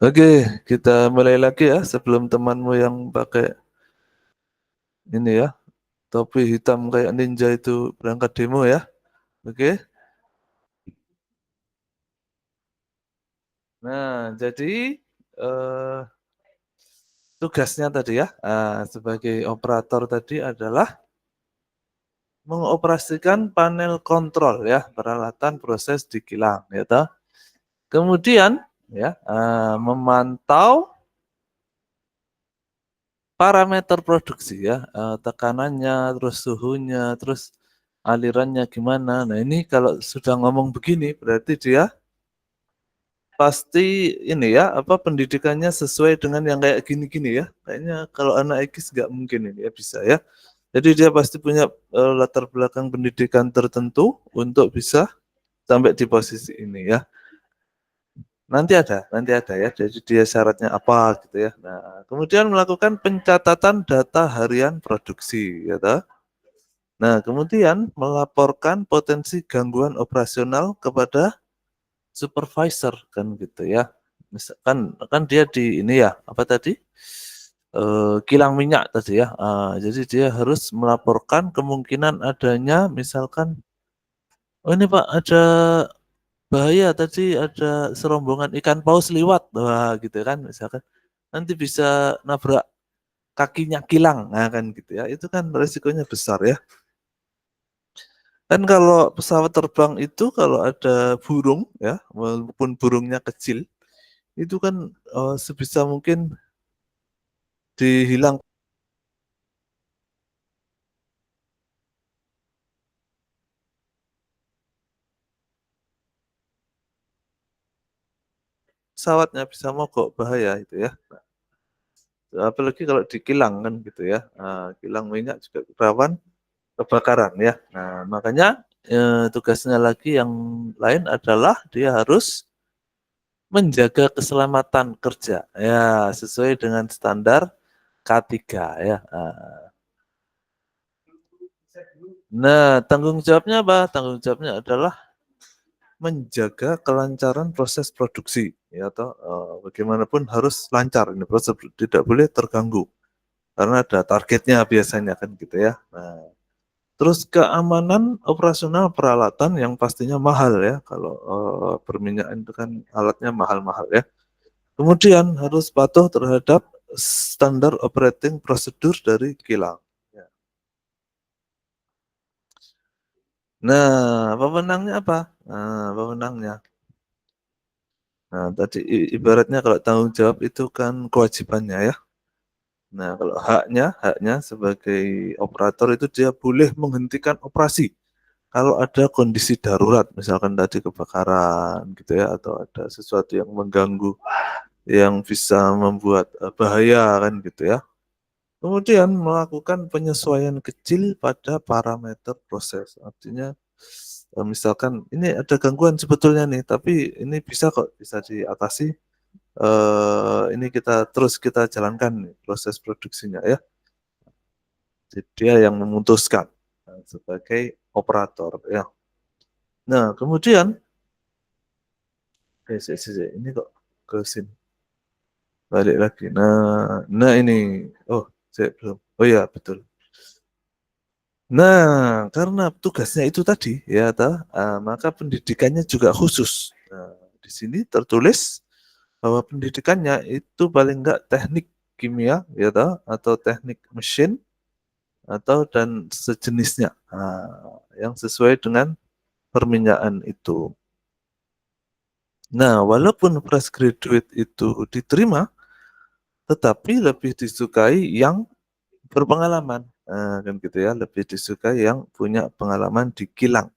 A: Oke, kita mulai lagi ya sebelum temanmu yang pakai ini ya, topi hitam kayak ninja itu berangkat demo ya. Oke. Nah, jadi eh, tugasnya tadi ya, sebagai operator tadi adalah mengoperasikan panel kontrol ya, peralatan proses di kilang ya toh. Kemudian ya, memantau parameter produksi ya, tekanannya, terus suhunya, terus alirannya gimana. Nah, ini kalau sudah ngomong begini berarti dia pasti ini ya, apa pendidikannya sesuai dengan yang kayak gini-gini ya. Kayaknya kalau anak X nggak mungkin ini ya bisa ya. Jadi dia pasti punya latar belakang pendidikan tertentu untuk bisa sampai di posisi ini ya. Nanti ada ya. Jadi dia syaratnya apa gitu ya. Nah, kemudian melakukan pencatatan data harian produksi ya toh. Nah, kemudian melaporkan potensi gangguan operasional kepada supervisor kan gitu ya. Misalkan kan dia di ini ya, apa tadi? Kilang minyak tadi ya. Jadi dia harus melaporkan kemungkinan adanya misalkan, oh ini Pak ada bahaya tadi ada serombongan ikan paus liwat, wah gitu kan misalkan. Nanti bisa nabrak kakinya kilang, nah kan gitu ya. Itu kan resikonya besar ya. Kan kalau pesawat terbang itu kalau ada burung ya, walaupun burungnya kecil, itu kan sebisa mungkin dihilang pesawatnya bisa mogok bahaya itu ya. Apalagi kalau di kilang kan gitu ya. Kilang minyak juga rawan kebakaran ya. Nah, makanya tugasnya lagi yang lain adalah dia harus menjaga keselamatan kerja ya sesuai dengan standar K3 ya. Nah, tanggung jawabnya apa? Tanggung jawabnya adalah menjaga kelancaran proses produksi ya atau bagaimanapun harus lancar ini proses tidak boleh terganggu karena ada targetnya biasanya kan gitu ya. Nah, terus keamanan operasional peralatan yang pastinya mahal ya kalau perminyakan itu kan alatnya mahal-mahal ya. Kemudian harus patuh terhadap standar operating prosedur dari kilang. Ya. Nah, pemenangnya apa? Nah, pemenangnya. Nah, tadi ibaratnya kalau tanggung jawab itu kan kewajibannya ya. Nah, kalau haknya sebagai operator itu dia boleh menghentikan operasi kalau ada kondisi darurat, misalkan tadi kebakaran gitu ya, atau ada sesuatu yang mengganggu, yang bisa membuat bahaya kan gitu ya. Kemudian melakukan penyesuaian kecil pada parameter proses. Artinya misalkan ini ada gangguan sebetulnya nih, tapi ini bisa kok bisa diatasi. Ini kita jalankan nih, proses produksinya ya. Jadi dia yang memutuskan sebagai operator ya. Nah, kemudian ini kok ke sini balik lagi. Nah ini, oh saya belum. Oh ya betul. Nah, karena tugasnya itu tadi ya, maka pendidikannya juga khusus. Nah, di sini tertulis bahwa pendidikannya itu paling enggak teknik kimia ya atau teknik mesin atau dan sejenisnya. Yang sesuai dengan perminyakan itu. Nah, walaupun fresh graduate itu diterima, tetapi lebih disukai yang berpengalaman. Kan gitu ya, lebih disukai yang punya pengalaman di kilang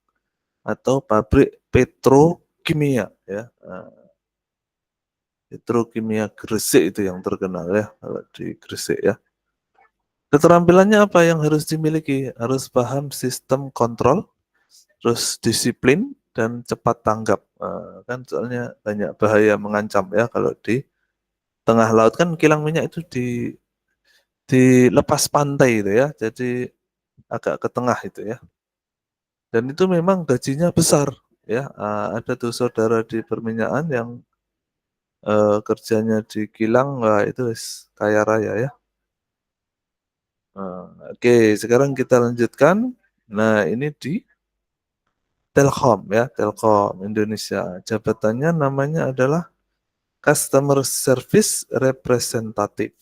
A: atau pabrik petrokimia ya. Petrokimia Gresik itu yang terkenal ya kalau di Gresik ya. Keterampilannya apa yang harus dimiliki? Harus paham sistem kontrol, terus disiplin dan cepat tanggap. Kan soalnya banyak bahaya mengancam ya kalau di tengah laut kan kilang minyak itu dilepas pantai itu ya. Jadi agak ke tengah itu ya. Dan itu memang gajinya besar ya. Ada tuh saudara di perminyakan yang kerjanya di kilang, wah itu kaya raya ya. Oke, sekarang kita lanjutkan. Nah, ini di Telkom ya, Telkom Indonesia. Jabatannya namanya adalah Customer Service Representative.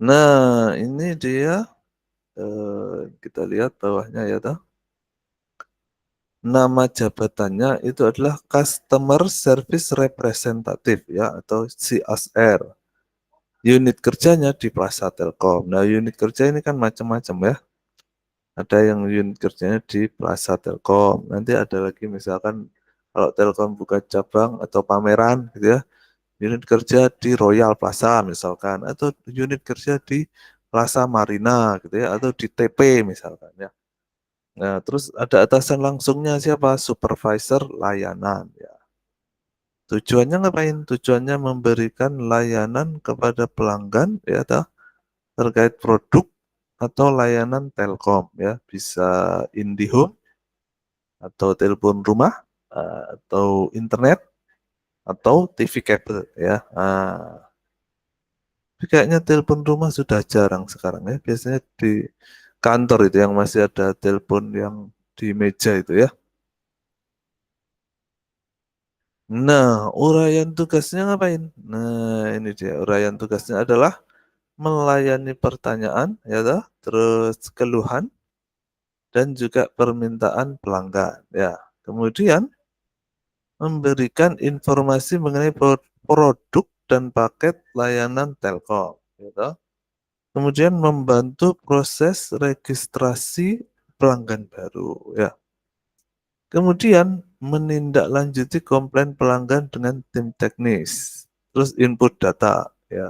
A: Nah, ini dia, kita lihat bawahnya ya toh. Nama jabatannya itu adalah Customer Service Representative ya, atau CSR. Unit kerjanya di Plaza Telkom. Nah, unit kerja ini kan macam-macam ya. Ada yang unit kerjanya di Plaza Telkom. Nanti ada lagi misalkan kalau Telkom buka cabang atau pameran gitu ya, unit kerja di Royal Plaza misalkan, atau unit kerja di Plaza Marina gitu ya, atau di TP misalkan ya. Nah, terus ada atasan langsungnya siapa? Supervisor layanan ya. Tujuannya ngapain? Tujuannya memberikan layanan kepada pelanggan ya toh, terkait produk atau layanan Telkom ya, bisa IndiHome atau telepon rumah atau internet atau TV kabel ya. Tapi kayaknya telepon rumah sudah jarang sekarang ya. Biasanya di kantor itu yang masih ada telepon yang di meja itu ya. Nah, uraian tugasnya ngapain? Nah, ini dia uraian tugasnya adalah melayani pertanyaan ya toh, terus keluhan dan juga permintaan pelanggan ya. Kemudian memberikan informasi mengenai produk dan paket layanan Telkom gitu. Kemudian membantu proses registrasi pelanggan baru ya. Kemudian menindaklanjuti komplain pelanggan dengan tim teknis. Terus input data ya.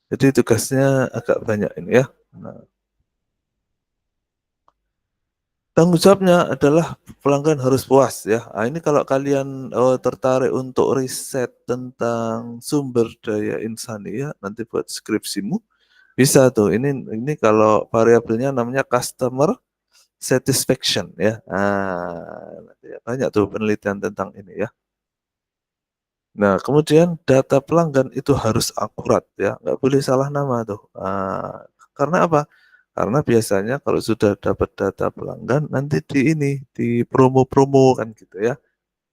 A: Jadi tugasnya agak banyak ini ya. Nah, tanggung jawabnya adalah pelanggan harus puas ya. Nah, ini kalau kalian tertarik untuk riset tentang sumber daya insani ya, nanti buat skripsimu bisa tuh. Ini kalau variabelnya namanya customer satisfaction ya. Nanti banyak tuh penelitian tentang ini ya. Nah, kemudian data pelanggan itu harus akurat ya, nggak boleh salah nama tuh. Karena apa? Karena biasanya kalau sudah dapat data pelanggan, nanti di promo-promo kan gitu ya,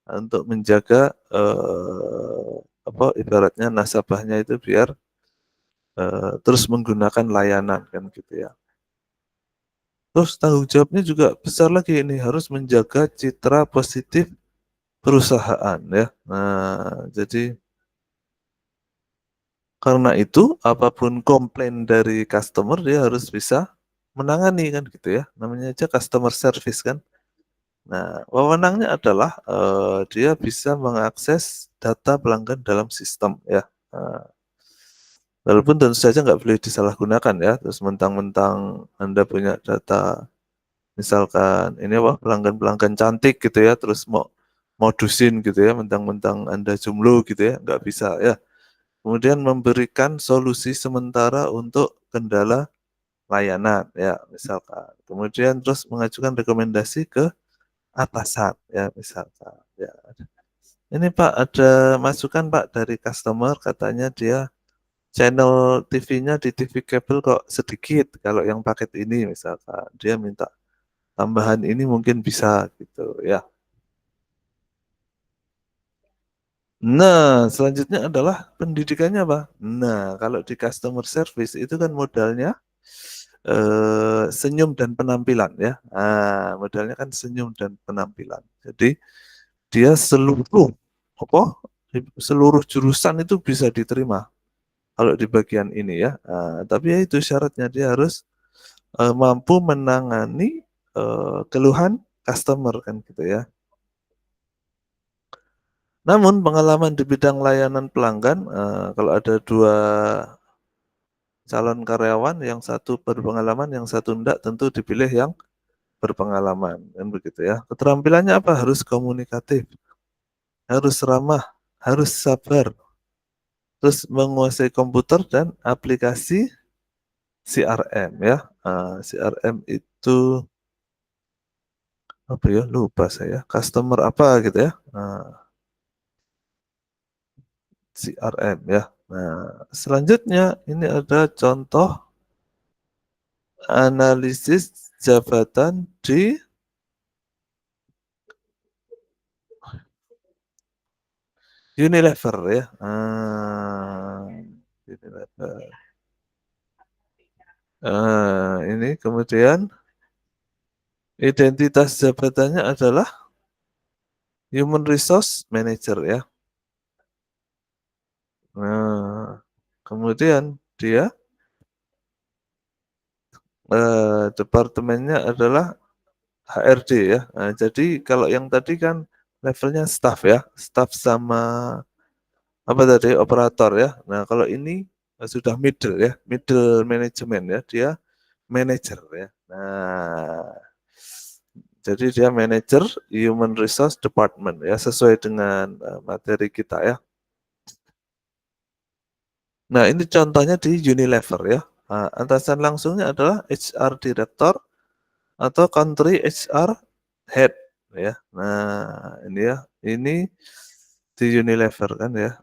A: untuk menjaga apa ibaratnya nasabahnya itu biar terus menggunakan layanan kan gitu ya. Terus tanggung jawabnya juga besar lagi ini, harus menjaga citra positif perusahaan ya. Nah, jadi karena itu apapun komplain dari customer dia harus bisa menangani kan gitu ya. Namanya aja customer service kan. Nah, wewenangnya adalah dia bisa mengakses data pelanggan dalam sistem ya. Walaupun tentu saja nggak boleh disalahgunakan ya. Terus mentang-mentang Anda punya data, misalkan ini apa pelanggan-pelanggan cantik gitu ya, terus mau modusin gitu ya, mentang-mentang Anda jomblo gitu ya, nggak bisa ya. Kemudian memberikan solusi sementara untuk kendala layanan ya misalkan. Kemudian terus mengajukan rekomendasi ke atasan ya misalkan. Ya. Ini Pak ada masukan Pak dari customer, katanya dia channel TV-nya di TV kabel kok sedikit kalau yang paket ini misalkan. Dia minta tambahan ini mungkin bisa gitu ya. Nah, selanjutnya adalah pendidikannya apa? Nah, kalau di customer service itu kan modalnya senyum dan penampilan ya. Modalnya kan senyum dan penampilan. Jadi dia apa? Seluruh jurusan itu bisa diterima kalau di bagian ini ya. Tapi ya itu syaratnya dia harus mampu menangani keluhan customer kan gitu ya. Namun pengalaman di bidang layanan pelanggan, kalau ada dua calon karyawan, yang satu berpengalaman, yang satu enggak, tentu dipilih yang berpengalaman, kan begitu ya. Keterampilannya apa? Harus komunikatif, harus ramah, harus sabar, terus menguasai komputer dan aplikasi CRM ya. CRM itu apa ya, lupa saya, customer apa gitu ya, CRM ya. Nah, selanjutnya ini ada contoh analisis jabatan di Unilever ya. Unilever. Ini kemudian identitas jabatannya adalah Human Resource Manager ya. Nah, kemudian dia departemennya adalah HRD ya. Nah, jadi kalau yang tadi kan levelnya staff ya, staff sama apa tadi operator ya. Nah, kalau ini sudah middle ya, middle management ya, dia manager ya. Nah, jadi dia manager Human Resource Department ya, sesuai dengan materi kita ya. Nah, ini contohnya di Unilever ya. Nah, atasan langsungnya adalah HR Director atau Country HR Head ya. Nah, ini ya. Ini di Unilever kan ya.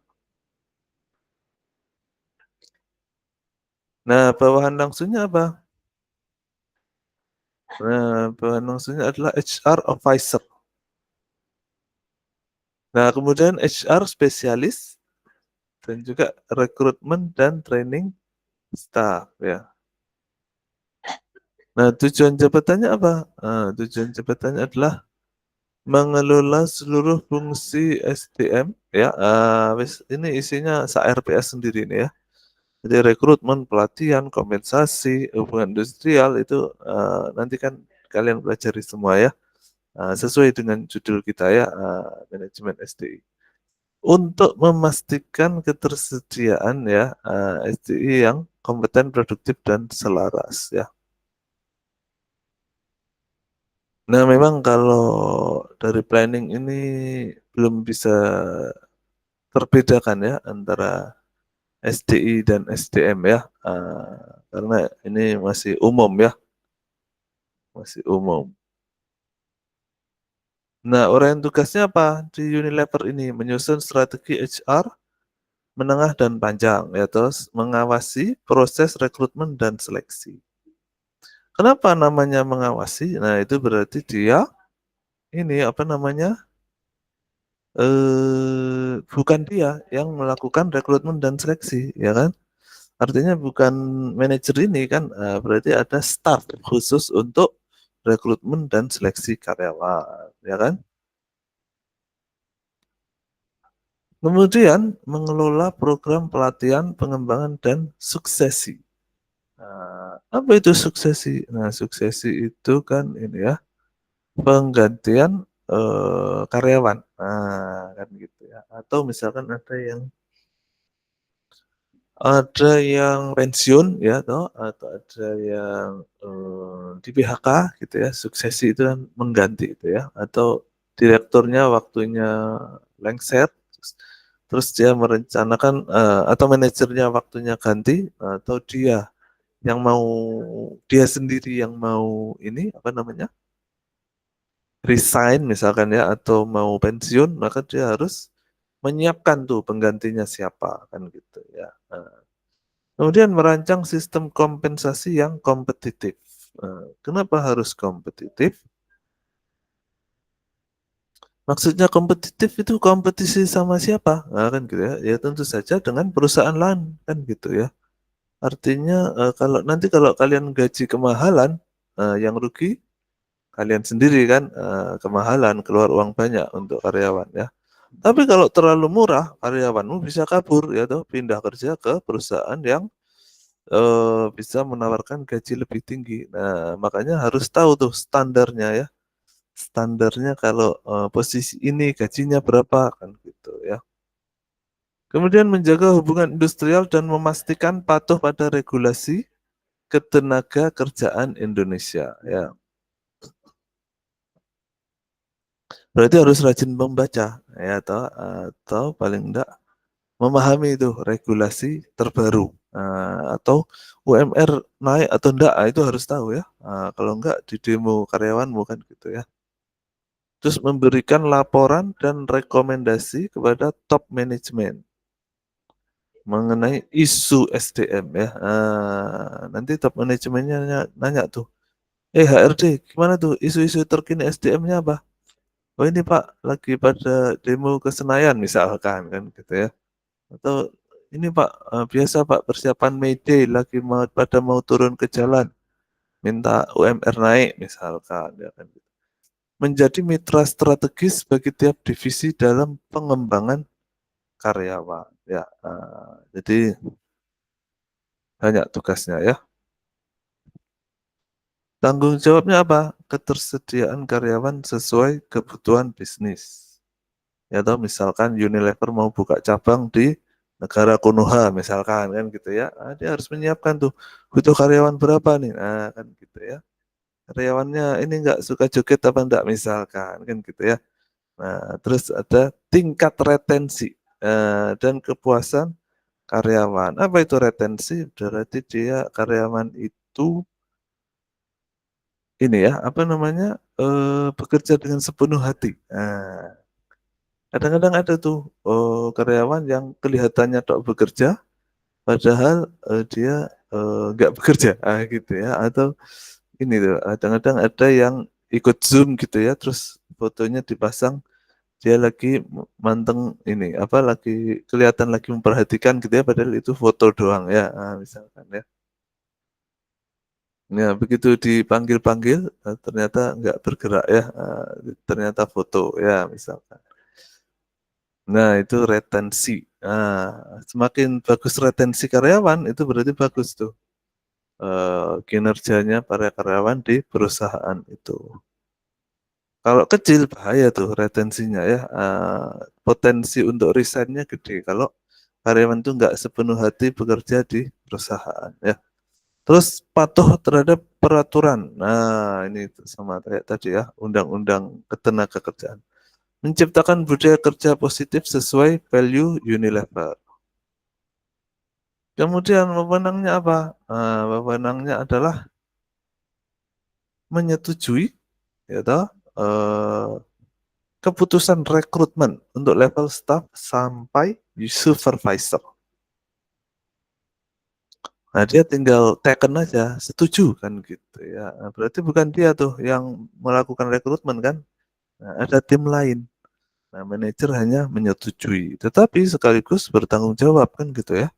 A: Nah, bawahan langsungnya apa? Nah, bawahan langsungnya adalah HR Officer. Nah, kemudian HR Spesialis dan juga rekrutmen dan training staff ya. Nah, tujuan jabatannya apa? Tujuan jabatannya adalah mengelola seluruh fungsi SDM ya. Ini isinya RPS sendiri nih ya. Jadi rekrutmen, pelatihan, kompensasi, hubungan industrial itu nanti kan kalian pelajari semua ya. Sesuai dengan judul kita ya, manajemen SDI. Untuk memastikan ketersediaan ya SDI yang kompeten, produktif dan selaras ya. Nah, memang kalau dari planning ini belum bisa terbedakan ya antara SDI dan SDM ya, karena ini masih umum ya, masih umum. Nah, orang yang tugasnya apa di Unilever ini? Menyusun strategi HR menengah dan panjang, ya terus mengawasi proses rekrutmen dan seleksi. Kenapa namanya mengawasi? Nah, itu berarti dia ini apa namanya? Bukan dia yang melakukan rekrutmen dan seleksi, ya kan? Artinya bukan manajer ini kan, berarti ada staff khusus untuk rekrutmen dan seleksi karyawan, ya kan? Kemudian mengelola program pelatihan, pengembangan, dan suksesi. Nah, apa itu suksesi? Nah, suksesi itu kan ini ya, penggantian karyawan. Nah, kan gitu ya. Atau misalkan ada yang pensiun ya atau ada yang di PHK gitu ya. Suksesi itu kan mengganti itu ya. Atau direkturnya waktunya lengser, terus dia merencanakan atau manajernya waktunya ganti, atau dia sendiri yang mau ini apa namanya resign misalkan ya, atau mau pensiun, maka dia harus menyiapkan tuh penggantinya siapa kan gitu ya. Kemudian merancang sistem kompensasi yang kompetitif. Kenapa harus kompetitif? Maksudnya kompetitif itu kompetisi sama siapa? Nah, kan gitu ya. Ya tentu saja dengan perusahaan lain kan gitu ya. Artinya kalau kalian gaji kemahalan, yang rugi kalian sendiri kan, kemahalan keluar uang banyak untuk karyawan ya. Tapi kalau terlalu murah, karyawanmu bisa kabur ya toh, pindah kerja ke perusahaan yang bisa menawarkan gaji lebih tinggi. Nah, makanya harus tahu tuh standarnya ya. Standarnya kalau posisi ini gajinya berapa kan gitu ya. Kemudian menjaga hubungan industrial dan memastikan patuh pada regulasi ketenaga kerjaan Indonesia ya. Berarti harus rajin membaca ya atau paling enggak memahami itu regulasi terbaru, atau UMR naik atau enggak, itu harus tahu ya. Kalau enggak di demo karyawan bukan gitu ya. terus memberikan laporan dan rekomendasi kepada top management mengenai isu SDM ya. Nanti top manajemennya nanya tuh, HRD gimana tuh isu-isu terkini SDM-nya apa? Oh ini Pak lagi pada demo ke Senayan misalkan kan gitu ya. Atau ini Pak biasa Pak persiapan May Day lagi mau turun ke jalan minta UMR naik misalkan ya kan. Menjadi mitra strategis bagi tiap divisi dalam pengembangan karyawan ya. Jadi banyak tugasnya ya. Tanggung jawabnya apa? Ketersediaan karyawan sesuai kebutuhan bisnis. Ya atau misalkan Unilever mau buka cabang di negara Konoha misalkan kan gitu ya. Dia harus menyiapkan tuh butuh karyawan berapa nih. Nah kan gitu ya. Karyawannya ini nggak suka joget apa enggak misalkan kan gitu ya. Nah, terus ada tingkat retensi dan kepuasan karyawan. Apa itu retensi? Berarti dia karyawan itu ini ya, apa namanya, bekerja dengan sepenuh hati. Nah, kadang-kadang ada tuh karyawan yang kelihatannya tok bekerja, padahal dia nggak bekerja, gitu ya. Atau ini tuh, kadang-kadang ada yang ikut Zoom gitu ya, terus fotonya dipasang dia lagi manteng ini, apa, lagi kelihatan lagi memperhatikan gitu ya, padahal itu foto doang ya, misalkan ya. Ya begitu dipanggil-panggil, ternyata nggak bergerak ya, ternyata foto ya misalkan. Nah itu retensi. Semakin bagus retensi karyawan itu berarti bagus tuh kinerjanya para karyawan di perusahaan itu. Kalau kecil bahaya tuh retensinya ya, potensi untuk resignnya gede kalau karyawan itu nggak sepenuh hati bekerja di perusahaan ya. Terus patuh terhadap peraturan. Nah, ini sama kayak tadi ya, undang-undang ketenagakerjaan. Menciptakan budaya kerja positif sesuai value Unilever. Kemudian wewenangnya apa? Wewenangnya adalah menyetujui ya toh, keputusan rekrutmen untuk level staff sampai supervisor. Nah, dia tinggal teken aja, setuju kan gitu ya. Nah, berarti bukan dia tuh yang melakukan rekrutmen kan. Nah, ada tim lain. Nah, manajer hanya menyetujui, tetapi sekaligus bertanggung jawab kan gitu ya.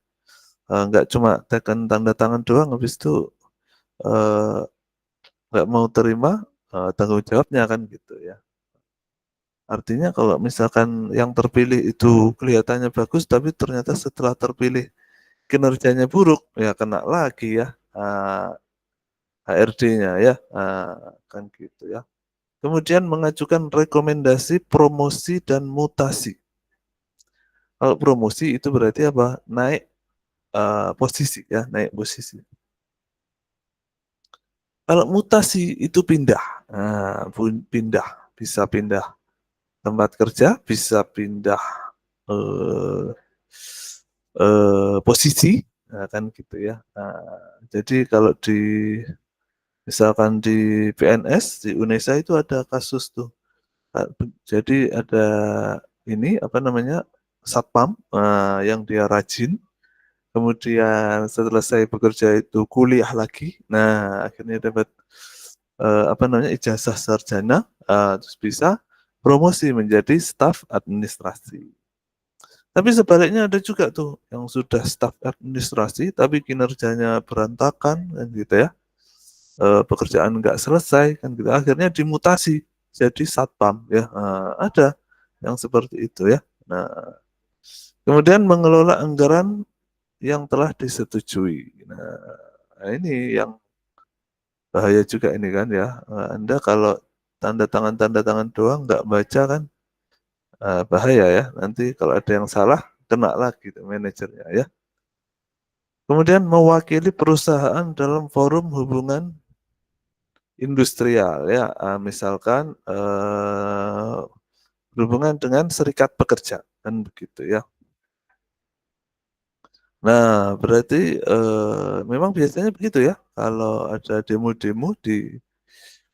A: Nggak cuma teken tanda tangan doang, habis itu nggak mau terima tanggung jawabnya kan gitu ya. Artinya kalau misalkan yang terpilih itu kelihatannya bagus, tapi ternyata setelah terpilih kinerjanya buruk, ya kena lagi ya HRD-nya ya, kan gitu ya. Kemudian mengajukan rekomendasi promosi dan mutasi. Kalau promosi itu berarti apa? Naik posisi ya, naik posisi. Kalau mutasi itu pindah, pindah, bisa pindah tempat kerja, bisa pindah posisi, nah, kan gitu ya. Jadi kalau misalkan di PNS di Unesa itu ada kasus tuh. Jadi ada ini apa namanya satpam yang dia rajin, kemudian setelah saya bekerja itu kuliah lagi. Nah akhirnya dapat apa namanya ijazah sarjana, terus bisa promosi menjadi staf administrasi. Tapi sebaliknya ada juga tuh yang sudah staf administrasi tapi kinerjanya berantakan kan gitu ya. Pekerjaan nggak selesai kan gitu. Akhirnya dimutasi jadi satpam ya. Ada yang seperti itu ya. Nah, kemudian mengelola anggaran yang telah disetujui. Nah, ini yang bahaya juga ini kan ya. Anda kalau tanda tangan doang nggak baca kan bahaya ya. Nanti kalau ada yang salah kena lagi tuh manajernya ya. Kemudian mewakili perusahaan dalam forum hubungan industrial ya, misalkan berhubungan dengan serikat pekerja kan begitu ya. Nah berarti memang biasanya begitu ya kalau ada demo-demo di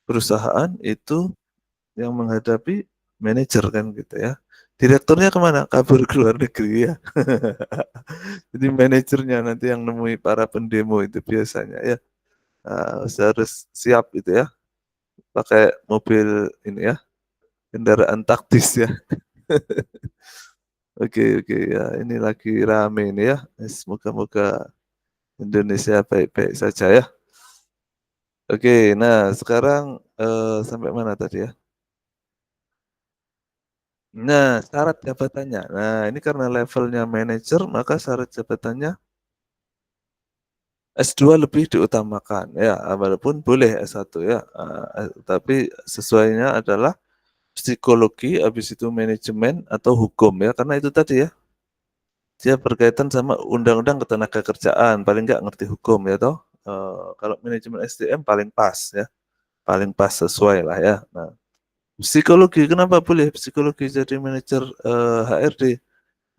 A: perusahaan itu yang menghadapi manajer kan gitu ya. Direkturnya kemana? Kabur ke luar negeri ya. Jadi manajernya nanti yang nemui para pendemo itu biasanya ya. Harus siap itu ya. Pakai mobil ini ya, kendaraan taktis ya. Oke ya, ini lagi rame ini ya. Semoga-moga Indonesia baik-baik saja ya. Oke, nah sekarang sampai mana tadi ya? Nah, syarat jabatannya. Nah, ini karena levelnya manajer, maka syarat jabatannya S2 lebih diutamakan ya, walaupun boleh S1 ya. Tapi sesuainya adalah psikologi, habis itu manajemen atau hukum ya, karena itu tadi ya. Dia berkaitan sama undang-undang ketenagakerjaan, paling nggak ngerti hukum ya toh. Kalau manajemen SDM paling pas ya. Paling pas sesuai lah ya. Nah, psikologi, kenapa boleh psikologi jadi manajer HRD?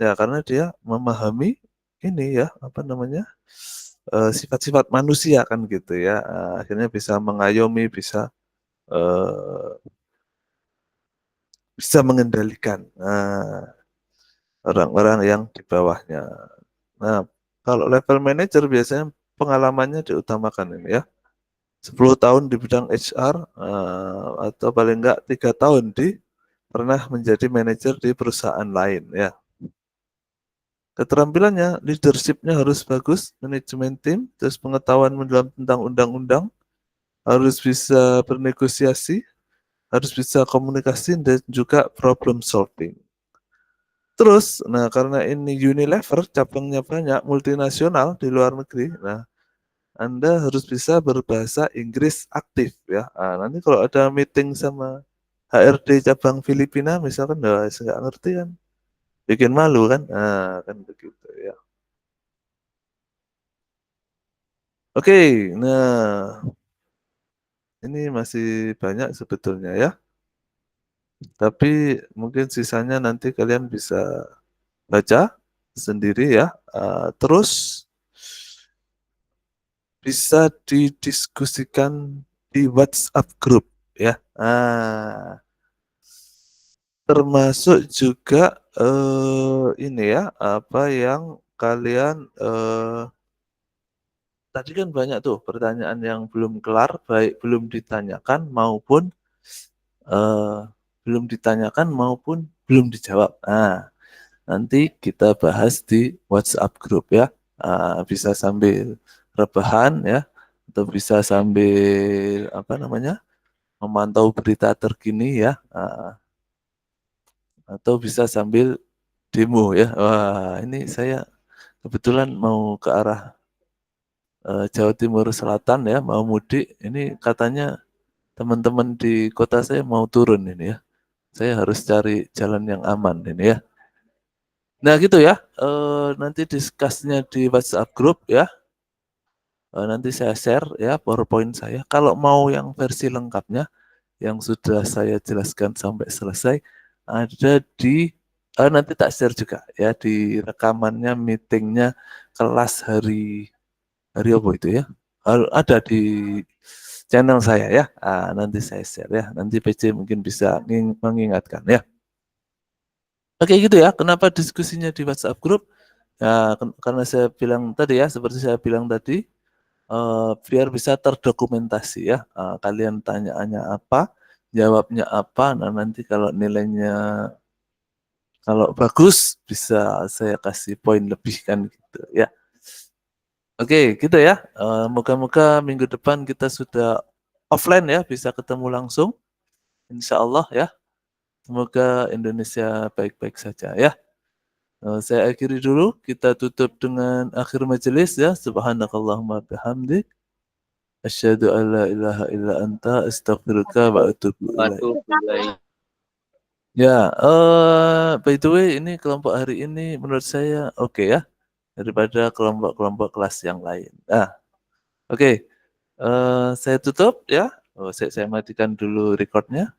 A: Ya karena dia memahami ini ya, apa namanya, sifat-sifat manusia kan gitu ya. Akhirnya bisa mengayomi, bisa mengendalikan orang-orang yang di bawahnya. Nah, kalau level manager biasanya pengalamannya diutamakan ini ya. 10 tahun di bidang HR atau paling enggak 3 tahun pernah menjadi manajer di perusahaan lain ya. Keterampilannya, leadership-nya harus bagus, manajemen tim, terus pengetahuan mendalam tentang undang-undang, harus bisa bernegosiasi, harus bisa komunikasi dan juga problem solving. Terus, nah karena ini Unilever cabangnya banyak, multinasional di luar negeri, nah Anda harus bisa berbahasa Inggris aktif ya. Nanti kalau ada meeting sama HRD cabang Filipina misalkan, saya nggak ngerti kan, bikin malu kan, kan begitu ya. Oke, nah ini masih banyak sebetulnya ya. Tapi mungkin sisanya nanti kalian bisa baca sendiri ya. Terus bisa didiskusikan di WhatsApp group ya. Termasuk juga ini ya, apa yang kalian tadi kan banyak tuh pertanyaan yang belum kelar, baik belum ditanyakan maupun belum dijawab. Nah, nanti kita bahas di WhatsApp group ya. Bisa sambil rebahan ya, atau bisa sambil apa namanya, memantau berita terkini ya, atau bisa sambil demo ya. Wah, ini saya kebetulan mau ke arah Jawa Timur Selatan ya, mau mudik. Ini katanya teman-teman di kota saya mau turun ini ya. Saya harus cari jalan yang aman ini ya. Nah gitu ya, nanti discuss-nya di WhatsApp group ya. Nanti saya share ya PowerPoint saya. Kalau mau yang versi lengkapnya, yang sudah saya jelaskan sampai selesai, ada di nanti tak share juga ya di rekamannya meetingnya kelas hari apa itu ya. Ada di channel saya ya. Nanti saya share ya. Nanti PC mungkin bisa mengingatkan ya. Oke gitu ya. Kenapa diskusinya di WhatsApp group? Ya, karena saya bilang tadi ya, seperti saya bilang tadi, biar bisa terdokumentasi ya. Kalian tanyaannya apa, jawabnya apa. Nah nanti kalau nilainya kalau bagus bisa saya kasih poin lebih kan gitu ya. Oke gitu ya. Moga-moga minggu depan kita sudah offline ya, bisa ketemu langsung. Insya Allah ya. Semoga Indonesia baik-baik saja ya. Saya akhiri dulu, kita tutup dengan akhir majelis ya. Subhanakallahumma bihamdik. Asyhadu an la ilaha illa anta astaghfiruka wa atubu ilaik. Ya, by the way ini kelompok hari ini menurut saya oke ya, daripada kelompok-kelompok kelas yang lain. Oke. Saya tutup ya. Saya matikan dulu recordnya.